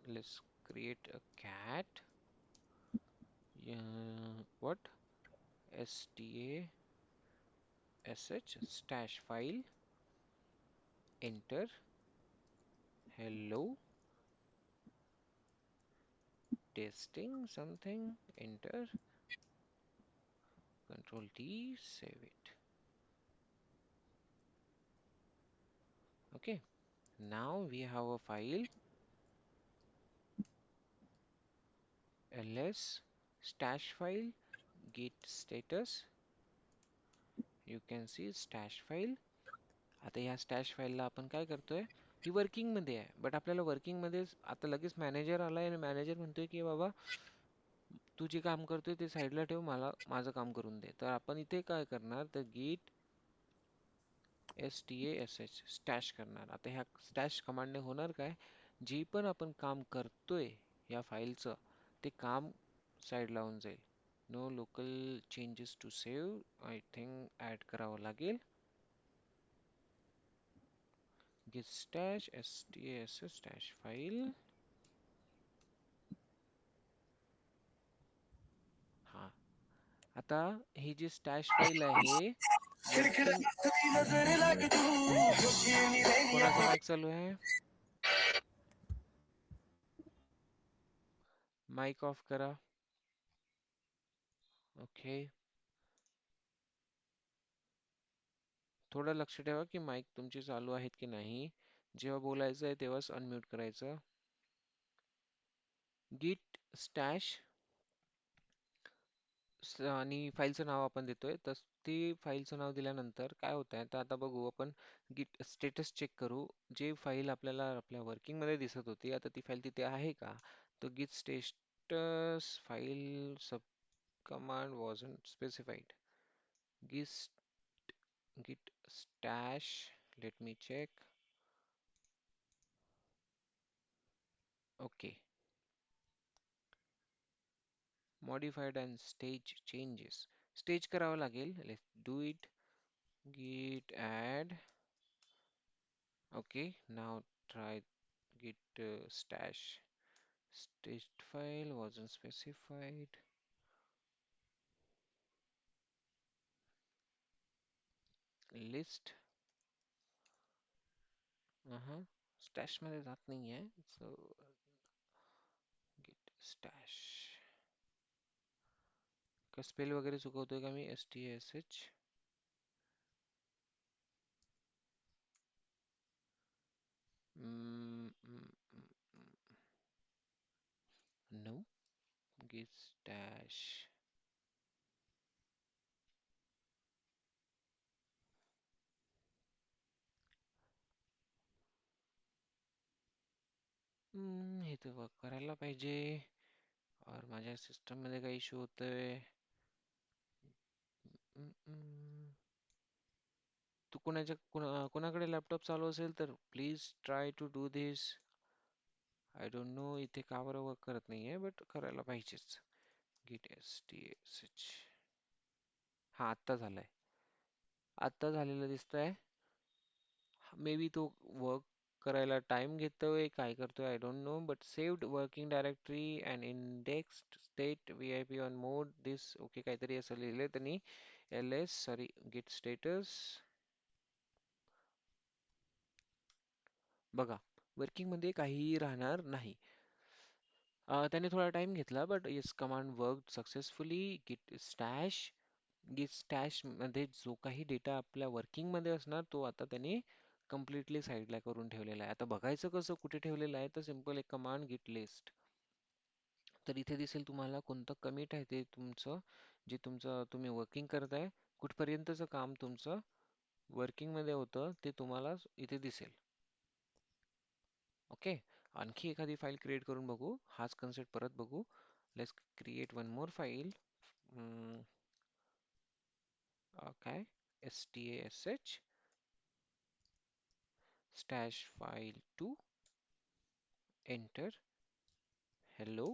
Let's create a cat. What? stash stash file. Enter. Hello. Testing something. Enter. Control T. Save it. Okay. Now we have a file. ls stash file git status. You can see stash file. आता ह्या स्टॅश फाईलला आपण काय करतोय ही working मध्ये आहे but आपल्याला working मध्ये आता लगेच मॅनेजर आलाय आणि मॅनेजर म्हणतोय की बाबा तू जे काम करतोय ते साईडला ठेव मला माझं काम करून दे तर आपण इथे काय करणार तर git stash स्टॅश करणार आता ह्या स्टॅश कमांडने होणार काय जे पण आपण काम करतोय या फाईलचं ते काम साईडला होऊन जाईल no local changes to save I think add करावं लागेल git stash stash stash file हा आता ही जी स्टॅश फाईल आहे वर्किंग कोणाचा माईक चालू आहे माईक ऑफ करा ओके थोडं लक्ष ठेवा की माईक तुमचे चालू आहेत की नाही जेव्हा बोलायचं आहे तेव्हाच अनम्यूट करायचं git stash आणि फाईलचं नाव आपण देतोय तर ती फाईलचं नाव दिल्यानंतर काय होत आहे तर आता बघू आपण गिट स्टेटस चेक करू जे फाईल आपल्याला आपल्या वर्किंग मध्ये दिसत होती आता ती फाईल तिथे आहे का तो git status file sub command wasn't specified git stash let me check okay modified and stage changes stage करावं लागेल let's do it git add okay now try git stash state file wasn't specified list stash मध्ये जात नाहीये so git stash का spell वगैरे चुकवतोय का मी stash mm, mm, mm, no git stash हे तर वर्क करायला पाहिजे और माझ्या सिस्टम मध्ये काही इश्यू होतोय तू कोणाकडे लॅपटॉप चालू असेल तर please try to do this I don't know इथे का बरं वर्क करत नाहीये बट करायला पाहिजेच git stash हा आत्ता झालाय आत्ता झालेलं दिसतंय मे बी तो वर्क करायला टाइम घेतोय काय करतोय I don't no but saved working directory and indexed state VIP on mode this okay काहीतरी असं लिहिलंय त्यांनी ls सॉरी git स्टेटस बघा वर्किंग मध्ये काहीही राहणार नाही त्याने थोडा टाइम घेतला but yes command work successfully गिट स्टॅश मध्ये जो काही डेटा आपल्या वर्किंग मध्ये असणार तो आता त्याने कम्प्लिटली साईडला करून ठेवलेला आहे आता बघायचं कसं कुठे ठेवलेलं आहे तर सिंपल एक कमांड गिट लिस्ट तर इथे दिसेल तुम्हाला कोणतं कमिट आहे ते तुमचं जे तुमचं तुम्ही वर्किंग करताय कुठपर्यंतचं काम तुमचं वर्किंग मध्ये होतं ते तुम्हाला इथे दिसेल ओके आणखी एखादी फाईल क्रिएट करून बघू हाच कन्सेप्ट परत बघू let's create one more file काय stash stash file 2 enter hello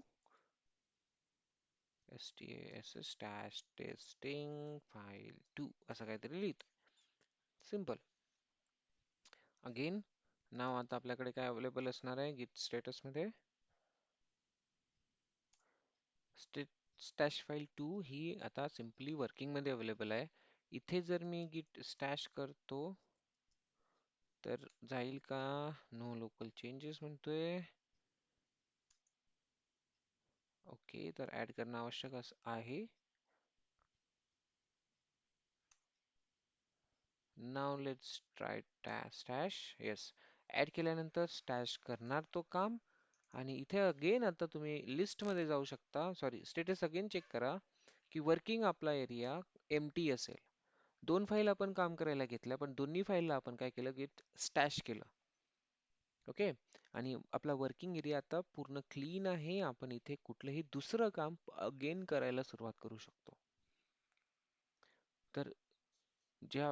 stash stash testing file 2 असं काहीतरी लिहित सिंपल अगेन नाव आता आपल्याकडे काय अवेलेबल असणार आहे गिट स्टेटस मध्ये स्टॅश फाईल 2 ही आता सिम्पली वर्किंग मध्ये अवेलेबल आहे इथे जर मी गिट स्टॅश करतो तर जाईल का नो लोकल चेंजेस म्हणतोय ओके तर ऍड करणं आवश्यक आहे नाव let's try stash yes add केल्यानंतर स्टॅश करणार तो काम आणि इथे अगेन आता तुम्ही लिस्ट मध्ये जाऊ शकता सॉरी स्टेटस अगेन चेक करा की वर्किंग आपला एरिया एम्प्टी असेल दोन फाईल आपण काम करायला घेतल्या पण दोन्ही फाईलला आपण काय केलं गिट स्टॅश केलं ओके आणि आपला वर्किंग एरिया आता पूर्ण क्लीन आहे आपण इथे कुठलंही दुसरं काम अगेन करायला सुरुवात करू शकतो तर ज्या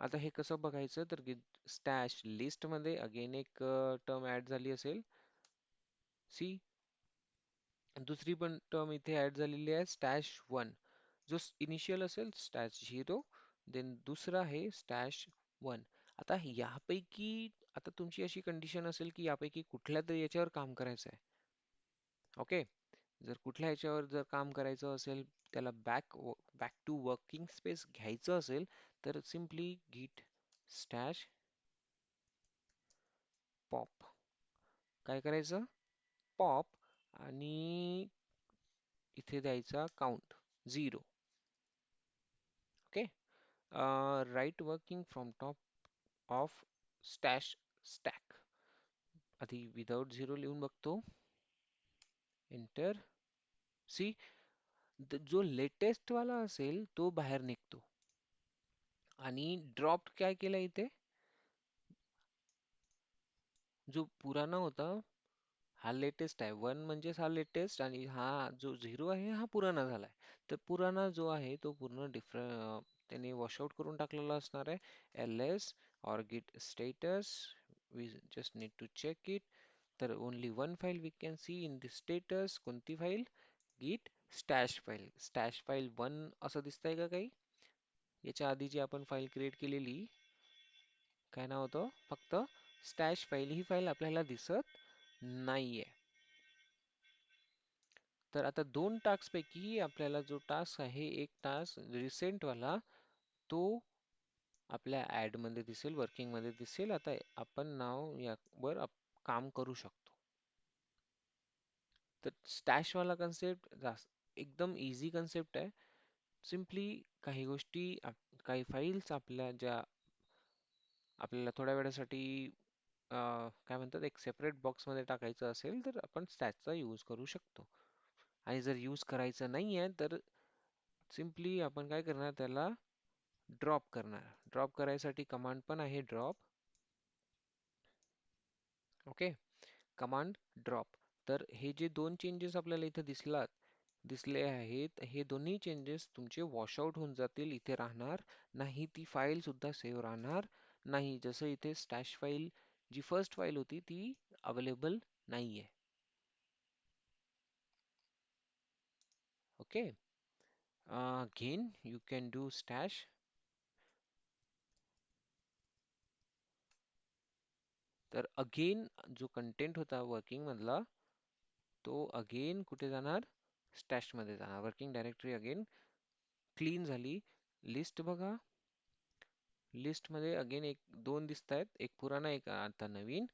आता हे कसं बघायचं तर स्टॅश लिस्ट मध्ये अगेन एक टर्म ऍड झाली असेल सी दुसरी पण टर्म इथे ऍड झालेली आहे स्टॅश 1 जो इनिशियल असेल स्टॅश 0 देन दुसरा आहे स्टॅश 1 आता यापैकी आता तुमची अशी कंडिशन असेल की यापैकी कुठल्या तरी याच्यावर काम करायचं आहे ओके जर कुठल्या याच्यावर जर काम करायचं असेल त्याला बॅक टू वर्किंग स्पेस घ्यायचं असेल तर सिम्पली git स्टॅश पॉप काय करायचं पॉप आणि इथे द्यायचा count 0 okay right working from top of stash stack आधी विदाउट 0 लिहून बघतो एंटर सी जो लेटेस्ट वाला असेल तो बाहेर निघतो आणि ड्रॉप काय केलं इथे जो पुराणा होता हा लेटेस्ट आहे 1 म्हणजेच हा लेटेस्ट आणि हा जो 0 आहे हा पुराणा झालाय तर पुराणा जो आहे तो पूर्ण डिफरंट त्याने वॉशआउट करून टाकलेला असणार आहे ls or git status we just need to check it तर only one file we can see in the status कोणती फाईल git stash file 1 असं दिसतंय का काही याच्या आधी जी आपण फाईल क्रिएट केलेली काय नाव होतं फक्त स्टॅश फाईल ही फाईल आपल्याला दिसत नाहीये तर आता दोन टास्क पैकी आपल्याला जो टास्क आहे एक टास्क रिसेंट वाला तो आपल्या ऍड मध्ये दिसेल वर्किंग मध्ये दिसेल आता आपण नाव यावर काम करू शकतो तर स्टॅश वाला कन्सेप्ट एकदम इझी कन्सेप्ट आहे सिम्पली काही गोष्टी काही फाईल्स आपल्या ज्या आपल्याला थोड्या वेळासाठी काय म्हणतात एक सेपरेट बॉक्स मध्ये टाकायचं असेल तर आपण स्टॅचचा यूज करू शकतो आणि जर यूज करायचं नाहीये तर सिम्पली आपण काय करणार त्याला ड्रॉप करणार ड्रॉप करायसाठी कमांड पण आहे ड्रॉप ओके कमांड ड्रॉप तर हे जे दोन चेंजेस आपल्याला इथे दिसले आहेत हे दोन्ही चेंजेस तुमचे वॉशआउट होऊन जातील इथे राहणार नाही ती फाईल सुद्धा सेव्ह राहणार नाही जसं इथे स्टॅश फाईल जी फर्स्ट फाईल होती ती अवेलेबल नाहीये okay again you can do stash तर अगेन जो कंटेंट होता वर्किंग मधला तो अगेन कुठे जाणार? स्टॅश मध्ये जाणार. वर्किंग डायरेक्टरी अगेन क्लीन झाली. लिस्ट बघा, लिस्ट मध्ये अगेन एक दोन दिसत आहेत, एक पुराणा एक आता नवीन.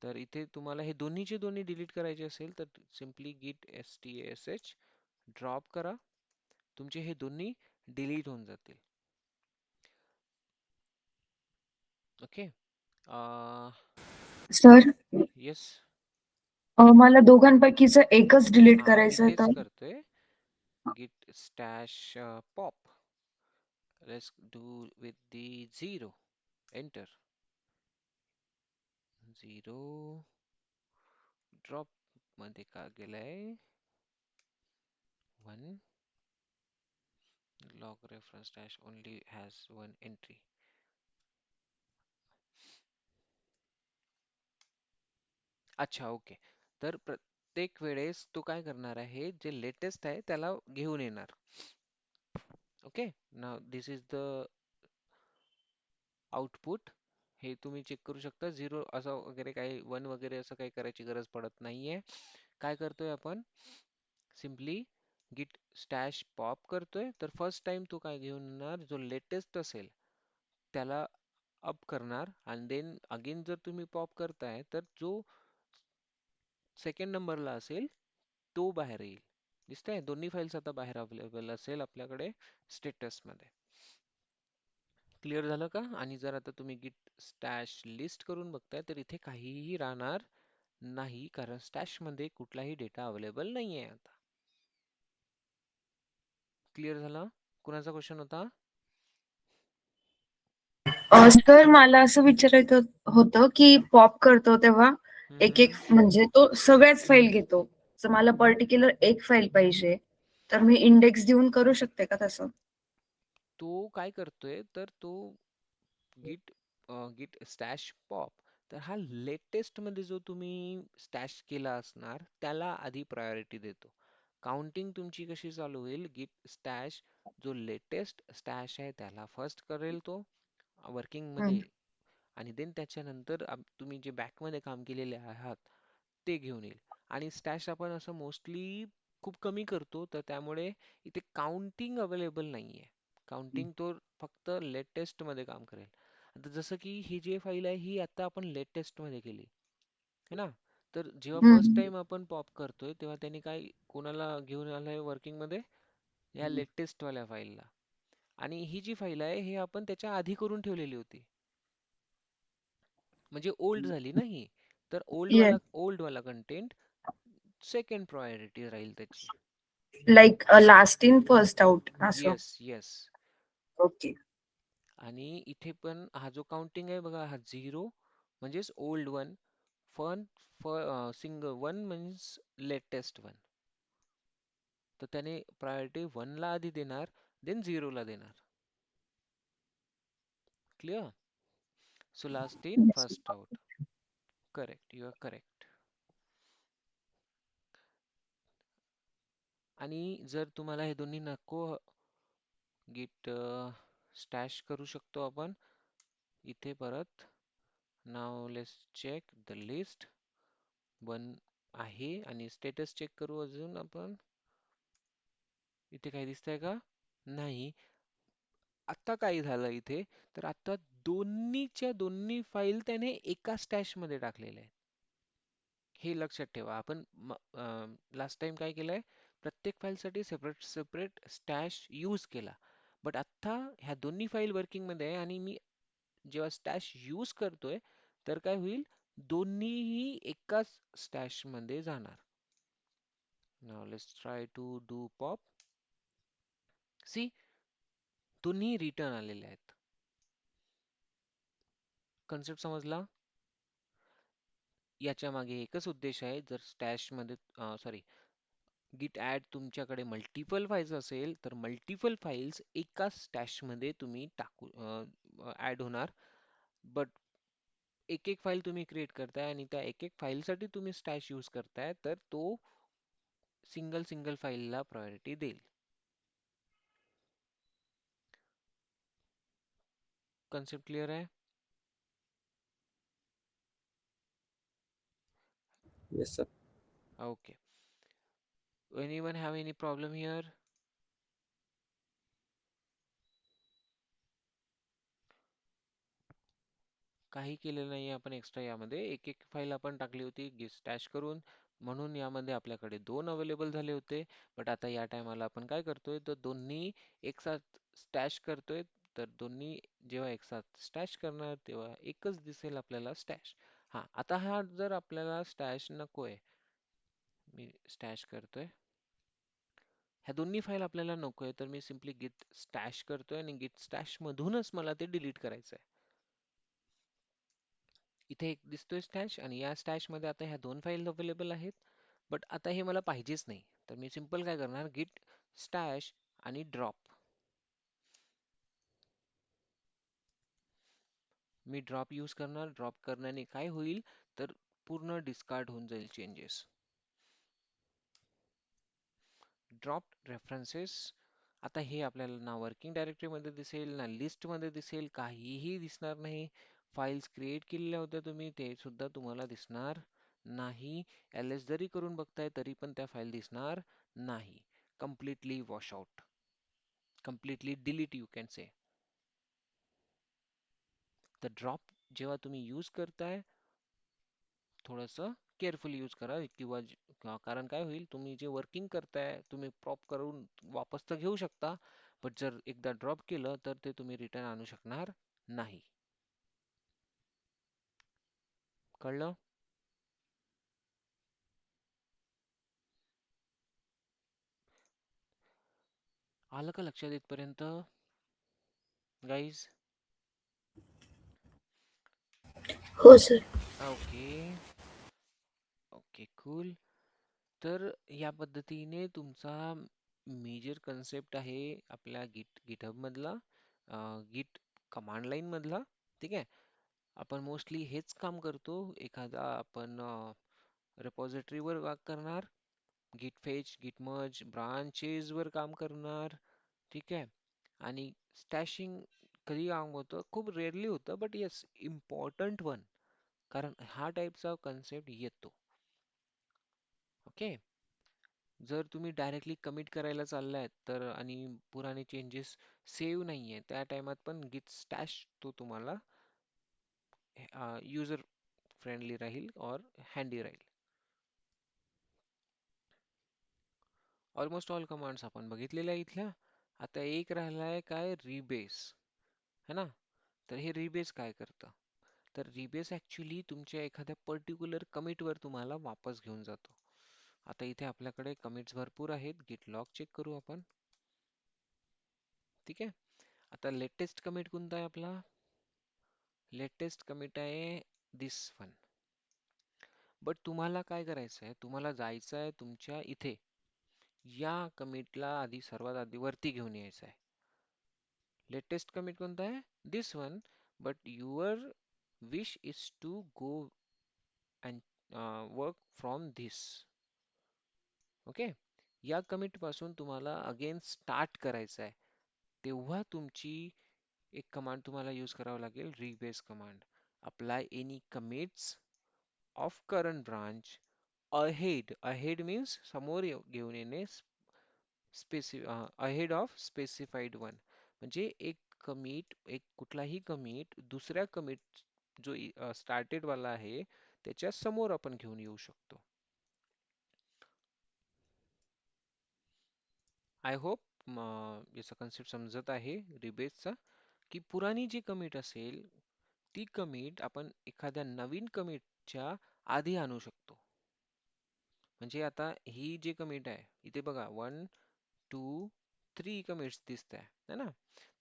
तर इथे तुम्हाला हे दोन्हीचे दोन्ही डिलीट करायचे असेल तर सिम्पली git stash ड्रॉप करा, तुमचे हे दोन्ही डिलीट होऊन जातील. ओके. Sir yes. मला दोघांपैकीच एकच डिलीट हा मी करायचं आहे तेच तर करतोय. git stash pop. Let's do with the 0. Enter. 0 drop मध्ये का गेलाय? 1 log reference dash only has one entry. अच्छा, ओके. तर प्रत्येक वेळेस तो काय करणार आहे, जे लेटेस्ट आहे त्याला घेऊन येणार. Okay. Now this is the output. हे तुम्ही चेक करू शकता. 0 असं वगैरे काही 1 वगैरे असं काही करायची गरज पडत नाहीये. काय करतोय आपण? सिम्पली git stash pop करतोय. तर फर्स्ट टाइम तो काय घेऊन येणार, जो लेटेस्ट असेल त्याला अप करणार आणि देन अगेन जर तुम्ही पॉप करताय तर जो सेकंड नंबरला असेल तो बाहेर येईल. दिसतंय? दोन्ही फाइल्स आता बाहेर अवेलेबल असेल आपल्याकडे स्टेटस मध्ये. क्लिअर झालं का? आणि जर आता तुम्ही git stash लिस्ट करून बघताय तर इथे काहीही राहणार नाही, कारण स्टॅश मध्ये कुठलाही डेटा अवेलेबल नाहीये आता. क्लिअर झालं? कुणाचा क्वेश्चन होता? सर मला असं विचारायचं होतं की पॉप करतो तेव्हा एक एक हम्म. म्हणजे तो सगळ्याच फाईल घेतो. जर मला पर्टिक्युलर एक फाईल पाहिजे तर मी इंडेक्स देऊन करू शकते का तसं? तो काय करतोय तर तो git git stash pop, तर हा लेटेस्ट मध्ये जो तुम्ही स्टॅश केला असणार त्याला आधी प्रायोरिटी देतो. काउंटिंग तुमची कशी चालू होईल? git stash जो लेटेस्ट स्टॅश आहे त्याला फर्स्ट करेल तो वर्किंग हम्म. मध्ये, आणि देन त्याच्यानंतर तुम्ही जे बॅक मध्ये काम केलेले आहात ते घेऊन येईल. आणि स्टॅश आपण असं मोस्टली खूप कमी करतो, तर त्यामुळे इथे काउंटिंग अवेलेबल नाहीये. काउंटिंग तो फक्त लेटेस्ट मध्ये काम करेल. आता जसं की ही जी फाईल आहे ही आता आपण लेटेस्ट मध्ये केली है ना. तर जेव्हा फर्स्ट हम्म. टाइम आपण पॉप करतोय तेव्हा त्यांनी काय कोणाला घेऊन आलंय वर्किंग मध्ये? या लेटेस्ट वाल्या फाईलला. आणि ही जी फाईल आहे ही आपण त्याच्या आधी करून ठेवलेली होती, म्हणजे ओल्ड झाली ना ही. तर येस. ओल्ड वाला कंटेंट सेकंड प्रायोरिटी राहील त्याची. Like last in first out असं. Yes yes. ओके. आणि इथे पण हा जो काउंटिंग आहे बघा, हा 0 म्हणजेच ओल्ड वन, फन single one means latest one. तर त्याने प्रायोरिटी 1 ला आधी देणार, देन 0 ला देणार. Clear? So last in first out. Correct, you are correct. आणि जर तुम्हाला हे दोन्ही नको, गिट स्टॅश करू शकतो आपण इथे परत. Now let's check the list. 1 आहे आणि स्टेटस चेक करू अजून आपण. इथे काही दिसतंय का? नाही. आता काय झालं इथे, तर आता दोन्हीच्या दोन्ही फाईल त्याने एका स्टॅश मध्ये टाकलेल्या आहेत. हे लक्षात ठेवा. आपण लास्ट टाइम काय केलंय, प्रत्येक फाईलसाठी सेपरेट सेपरेट स्टॅश यूज केला. बट आता ह्या दोन्ही फाईल वर्किंग मध्ये आहे आणि मी जेव्हा स्टॅश यूज करतोय तर काय होईल, दोन्हीही एकाच स्टॅश मध्ये जाणार. Now let's try to do pop. See, दोन्ही रिटर्न आलेले आहेत. कन्सेप्ट समजला? याच्या मागे एकच उद्देश आहे, जर स्टॅश मध्ये सॉरी गिट ऍड तुमच्याकडे मल्टिपल फाईल्स असेल तर मल्टिपल फाईल्स एकाच स्टॅश मध्ये तुम्ही टाकू ऍड होणार. बट एक एक फाईल तुम्ही क्रिएट करताय आणि त्या एक एक फाईलसाठी तुम्ही स्टॅश यूज करताय, तर तो सिंगल सिंगल फाईलला प्रायोरिटी देईल. कन्सेप्ट क्लिअर आहे? Yes, sir. Okay. Anyone have any problem here? काही केलेलं नाही आपण एक्स्ट्रा यामध्ये एक एक फाईल आपण टाकली होती स्टॅश करून म्हणून यामध्ये आपल्याकडे 2 अवेलेबल झाले होते बट आता या टायमाला आपण काय करतोय तर दोन्ही एक साथ स्टॅश करतोय तर दोन्ही जेव्हा एक साथ स्टॅश करणार तेव्हा एकच दिसेल आपल्याला स्टॅश हा आता हा जर आपल्याला स्टॅश नकोय मी स्टॅश करतोय ह्या दोन्ही फाईल आपल्याला नकोय तर मी सिम्पली git स्टॅश करतोय आणि git स्टॅश मधूनच मला ते डिलीट करायचंय इथे एक दिसतोय स्टॅश आणि या स्टॅश मध्ये आता ह्या 2 फाईल अवेलेबल आहेत बट आता हे मला पाहिजेच नाही तर मी सिंपल काय करणार git स्टॅश आणि ड्रॉप मी ड्रॉप यूज करणार ड्रॉप करण्याने काय होईल तर पूर्ण डिस्कार्ड होऊन जाईल चेंजेस ड्रॉप रेफरन्सेस आता हे आपल्याला ना वर्किंग डायरेक्टरी मध्ये दिसेल ना लिस्ट मध्ये दिसेल काहीही दिसणार नाही फाइल्स क्रिएट केलेल्या होत्या तुम्ही ते सुद्धा तुम्हाला दिसणार नाही ls जरी करून बघताय तरी पण त्या फाईल दिसणार नाही completely wash out completely delete you can say तर ड्रॉप जेव्हा तुम्ही यूज करताय थोडंसं केअरफुली यूज करा किंवा कारण काय होईल तुम्ही जे वर्किंग करताय तुम्ही प्रॉप करून वापस तर घेऊ शकता बट जर एकदा ड्रॉप केलं तर ते तुम्ही रिटर्न आणू शकणार नाही कळलं आलं का लक्षात इथपर्यंत गाईज हो सर. ओके ओके कूल तर या पद्धतीने तुमचा मेजर कन्सेप्ट आहे आपल्या गिटहब मधला गिट कमांड लाईन मधला ठीक आहे आपण मोस्टली हेच काम करतो एखादा आपण repository वर वर्क करणार git fetch git merge branches वर काम करणार ठीक आहे आणि स्टॅशिंग कधी काम होतं खूप रेअरली होतं बट येस इम्पॉर्टंट वन कारण हा टाईपचा कन्सेप्ट येतो ओके जर तुम्ही डायरेक्टली कमिट करायला चाललाय तर आणि पुराणे चेंजेस सेव्ह नाहीये त्या टाइमात पण git stash तो तुम्हाला युजर फ्रेंडली राहील और हँडी राहील ऑलमोस्ट ऑल कमांड्स आपण बघितलेल्या इथल्या आता एक राहिलाय काय रिबेस है ना तर हे रिबेस काय करतं तर रिबेस ऍक्च्युली तुमच्या एखाद्या पर्टिक्युलर कमिट वर तुम्हाला वापस घेऊन जातो आता इथे आपल्याकडे कमिट्स भरपूर आहेत गिट लॉग चेक करू आपण ठीक आहे आता लेटेस्ट कमिट कोणता आहे आपला लेटेस्ट कमिट आहे दिस वन बट तुम्हाला काय करायचं आहे तुम्हाला जायचं आहे तुमच्या इथे या कमिटला आधी सर्वात आधी वरती घेऊन यायचं आहे लेटेस्ट कमिट कोणता आहे this one but your wish is to go and work from this okay या कमिट पासून तुम्हाला अगेन स्टार्ट करायचं आहे तेव्हा तुमची एक कमांड तुम्हाला यूज करावं लागेल rebase command apply any commits of current branch ahead means समोर घेऊन येणे अहेड ऑफ स्पेसिफाईड वन म्हणजे एक कमिट एक कुठलाही कमिट दुसऱ्या कमिट जो स्टार्टेड वाला आहे त्याच्या समोर आपण घेऊन येऊ शकतो आय होप याचा कन्सेप्ट समजत आहे रिबेसचा की पुराणी जी कमिट असेल ती कमिट आपण एखाद्या नवीन कमिटच्या आधी आणू शकतो म्हणजे आता ही जी कमिट आहे इथे बघा 1 2 3 कमिट्स दिसत आहे ना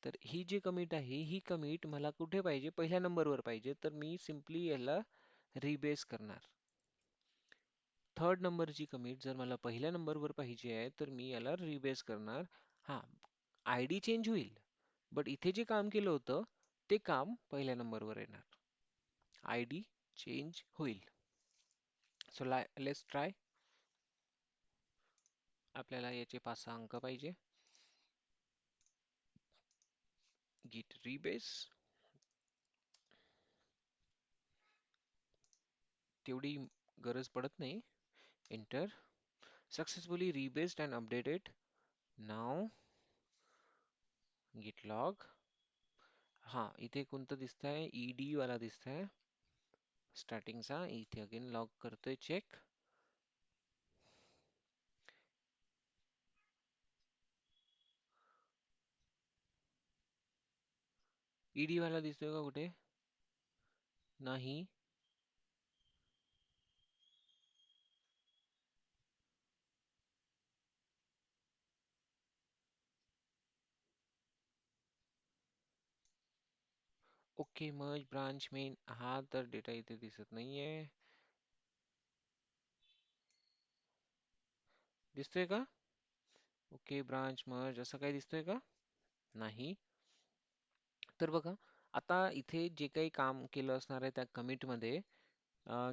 तर ही जी कमिट आहे ही कमिट मला कुठे पाहिजे पहिल्या नंबरवर पाहिजे तर मी सिम्पली याला रिबेस करणार थर्ड नंबरची कमिट जर मला पहिल्या नंबरवर पाहिजे आहे तर मी याला रिबेस करणार हा आयडी चेंज होईल बट इथे जे काम केलं होतं ते काम पहिल्या नंबरवर येणार आयडी चेंज होईल सो लेट्स ट्राय आपल्याला याचे 5-6 अंक पाहिजे git rebase तेवढी गरज पडत नाही enter, successfully rebased and updated. Now git log. हा इथे कोणतं दिसतंय, ed वाला दिसतंय स्टार्टिंगचा. इथे अगेन लॉग करतोय चेक. ed वाला दिसतोय का कुठे? नाही. ओके, मर्ज ब्रांच मेन हा तर डेटा इथे दिसत नाहीये. दिसतोय का? ओके, ब्रांच मर्ज असं काही दिसतोय का? नाही. तर बघा, आता इथे जे काही काम केलं असणार आहे त्या कमिट मध्ये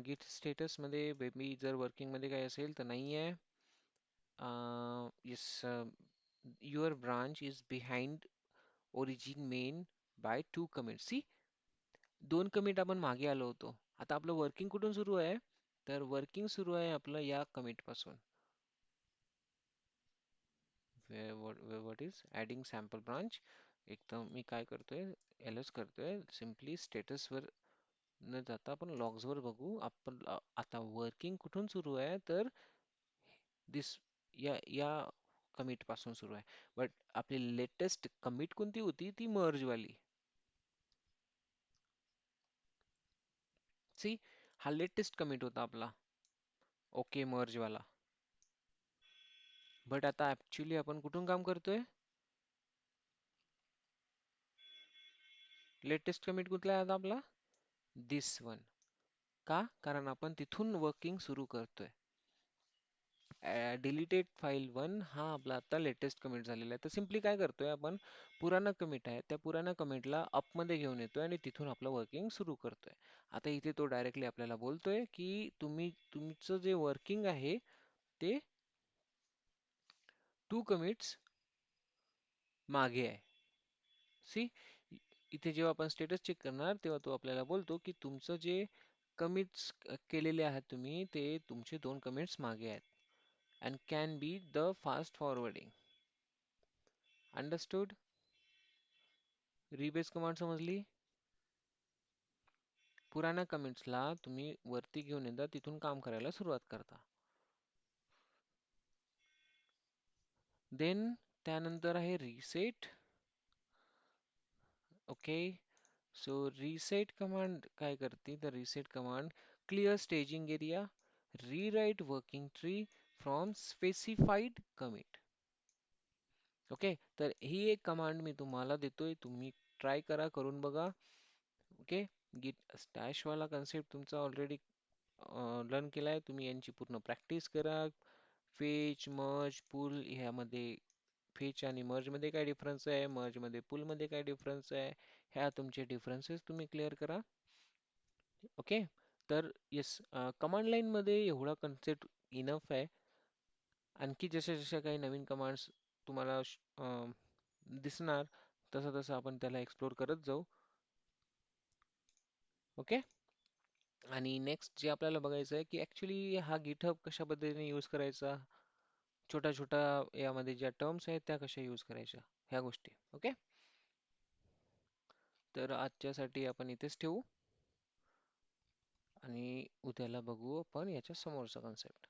गिट स्टेटस मध्ये बेबी जर वर्किंग मध्ये काही असेल तर नाही आहे. Yes, your branch is behind origin main by 2 commit. See, 2 commit आपण मागे आलो होतो. आता आपलं वर्किंग कुठून सुरू आहे? तर वर्किंग सुरू आहे आपलं या कमिट पासून. what is adding sample branch. एकदम मी काय करतोय, ls करतोय, सिम्पली स्टेटस वर न जाता आपण लॉग्स वर बघू. आपण आता वर्किंग कुठून सुरू आहे तर दिस या कमिट पासून सुरू आहे. बट आपली लेटेस्ट कमिट कोणती होती? ती मर्ज वाली. सी, हा लेटेस्ट कमिट होता आपला ओके मर्ज वाला. बट आता ऍक्च्युली आपण कुठून काम करतोय? लेटेस्ट कमिट कुठला आहे आता आपला? दिस वन. का? कारण आपण तिथून वर्किंग सुरू करतोय. डिलीटेड फाईल 1 हा आपला आता लेटेस्ट कमिट झालेला आहे. तर सिम्पली काय करतोय आपण, पुराणा कमिट आहे त्या पुराणा कमिटला अप मध्ये घेऊन येतोय आणि तिथून आपलं वर्किंग सुरू करतोय. आता इथे तो डायरेक्टली आपल्याला बोलतोय की तुमचं जे वर्किंग आहे ते 2 कमिट्स मागे आहे. सी, इथे जेव्हा आपण स्टेटस चेक करणार तेव्हा तो आपल्याला बोलतो की तुमचं जे कमिट्स केलेले आहेत तुम्ही ते तुमचे 2 कमिट्स मागे आहेत. And can be the fast forwarding. Understood? rebase command समजली? पुराण्या कमेंट्सला तुम्ही वरती घेऊन येता, तिथून काम करायला सुरुवात करता. देन त्यानंतर आहे reset. Okay, so reset command काय करते? तर reset command clear staging area, rewrite working tree from specified commit. Okay, तर ही एक कमांड मी तुम्हाला देतोय, तुम्ही ट्राय करा, करून बघा. ओके, गिट स्टॅश वाला कन्सेप्ट तुमचा ऑलरेडी लर्न केलाय, तुम्ही यांची पूर्ण प्रॅक्टिस करा. फेच, मर्ज, पुल ह्यामध्ये फेच आणि मर्ज मध्ये काय डिफरन्स आहे, मर्ज मध्ये पुल मध्ये काय डिफरन्स आहे, ह्या तुमचे डिफरन्सेस तुम्ही क्लिअर करा. ओके, तर येस, कमांड लाईन मध्ये एवढा कन्सेप्ट इनफ आहे. आणखी जशा जशा काही नवीन कमांड्स तुम्हाला दिसणार तसं तसं आपण त्याला एक्सप्लोर करत जाऊ. ओके, आणि नेक्स्ट जे आपल्याला बघायचं आहे की ऍक्च्युली हा गिटहब कशा पद्धतीने यूज करायचा, छोट्या छोट्या यामध्ये ज्या टर्म्स आहेत त्या कशा यूज करायच्या, ह्या गोष्टी. ओके, तर आजच्यासाठी आपण इथेच ठेवू आणि उद्याला बघू आपण याच्या समोरचा कन्सेप्ट.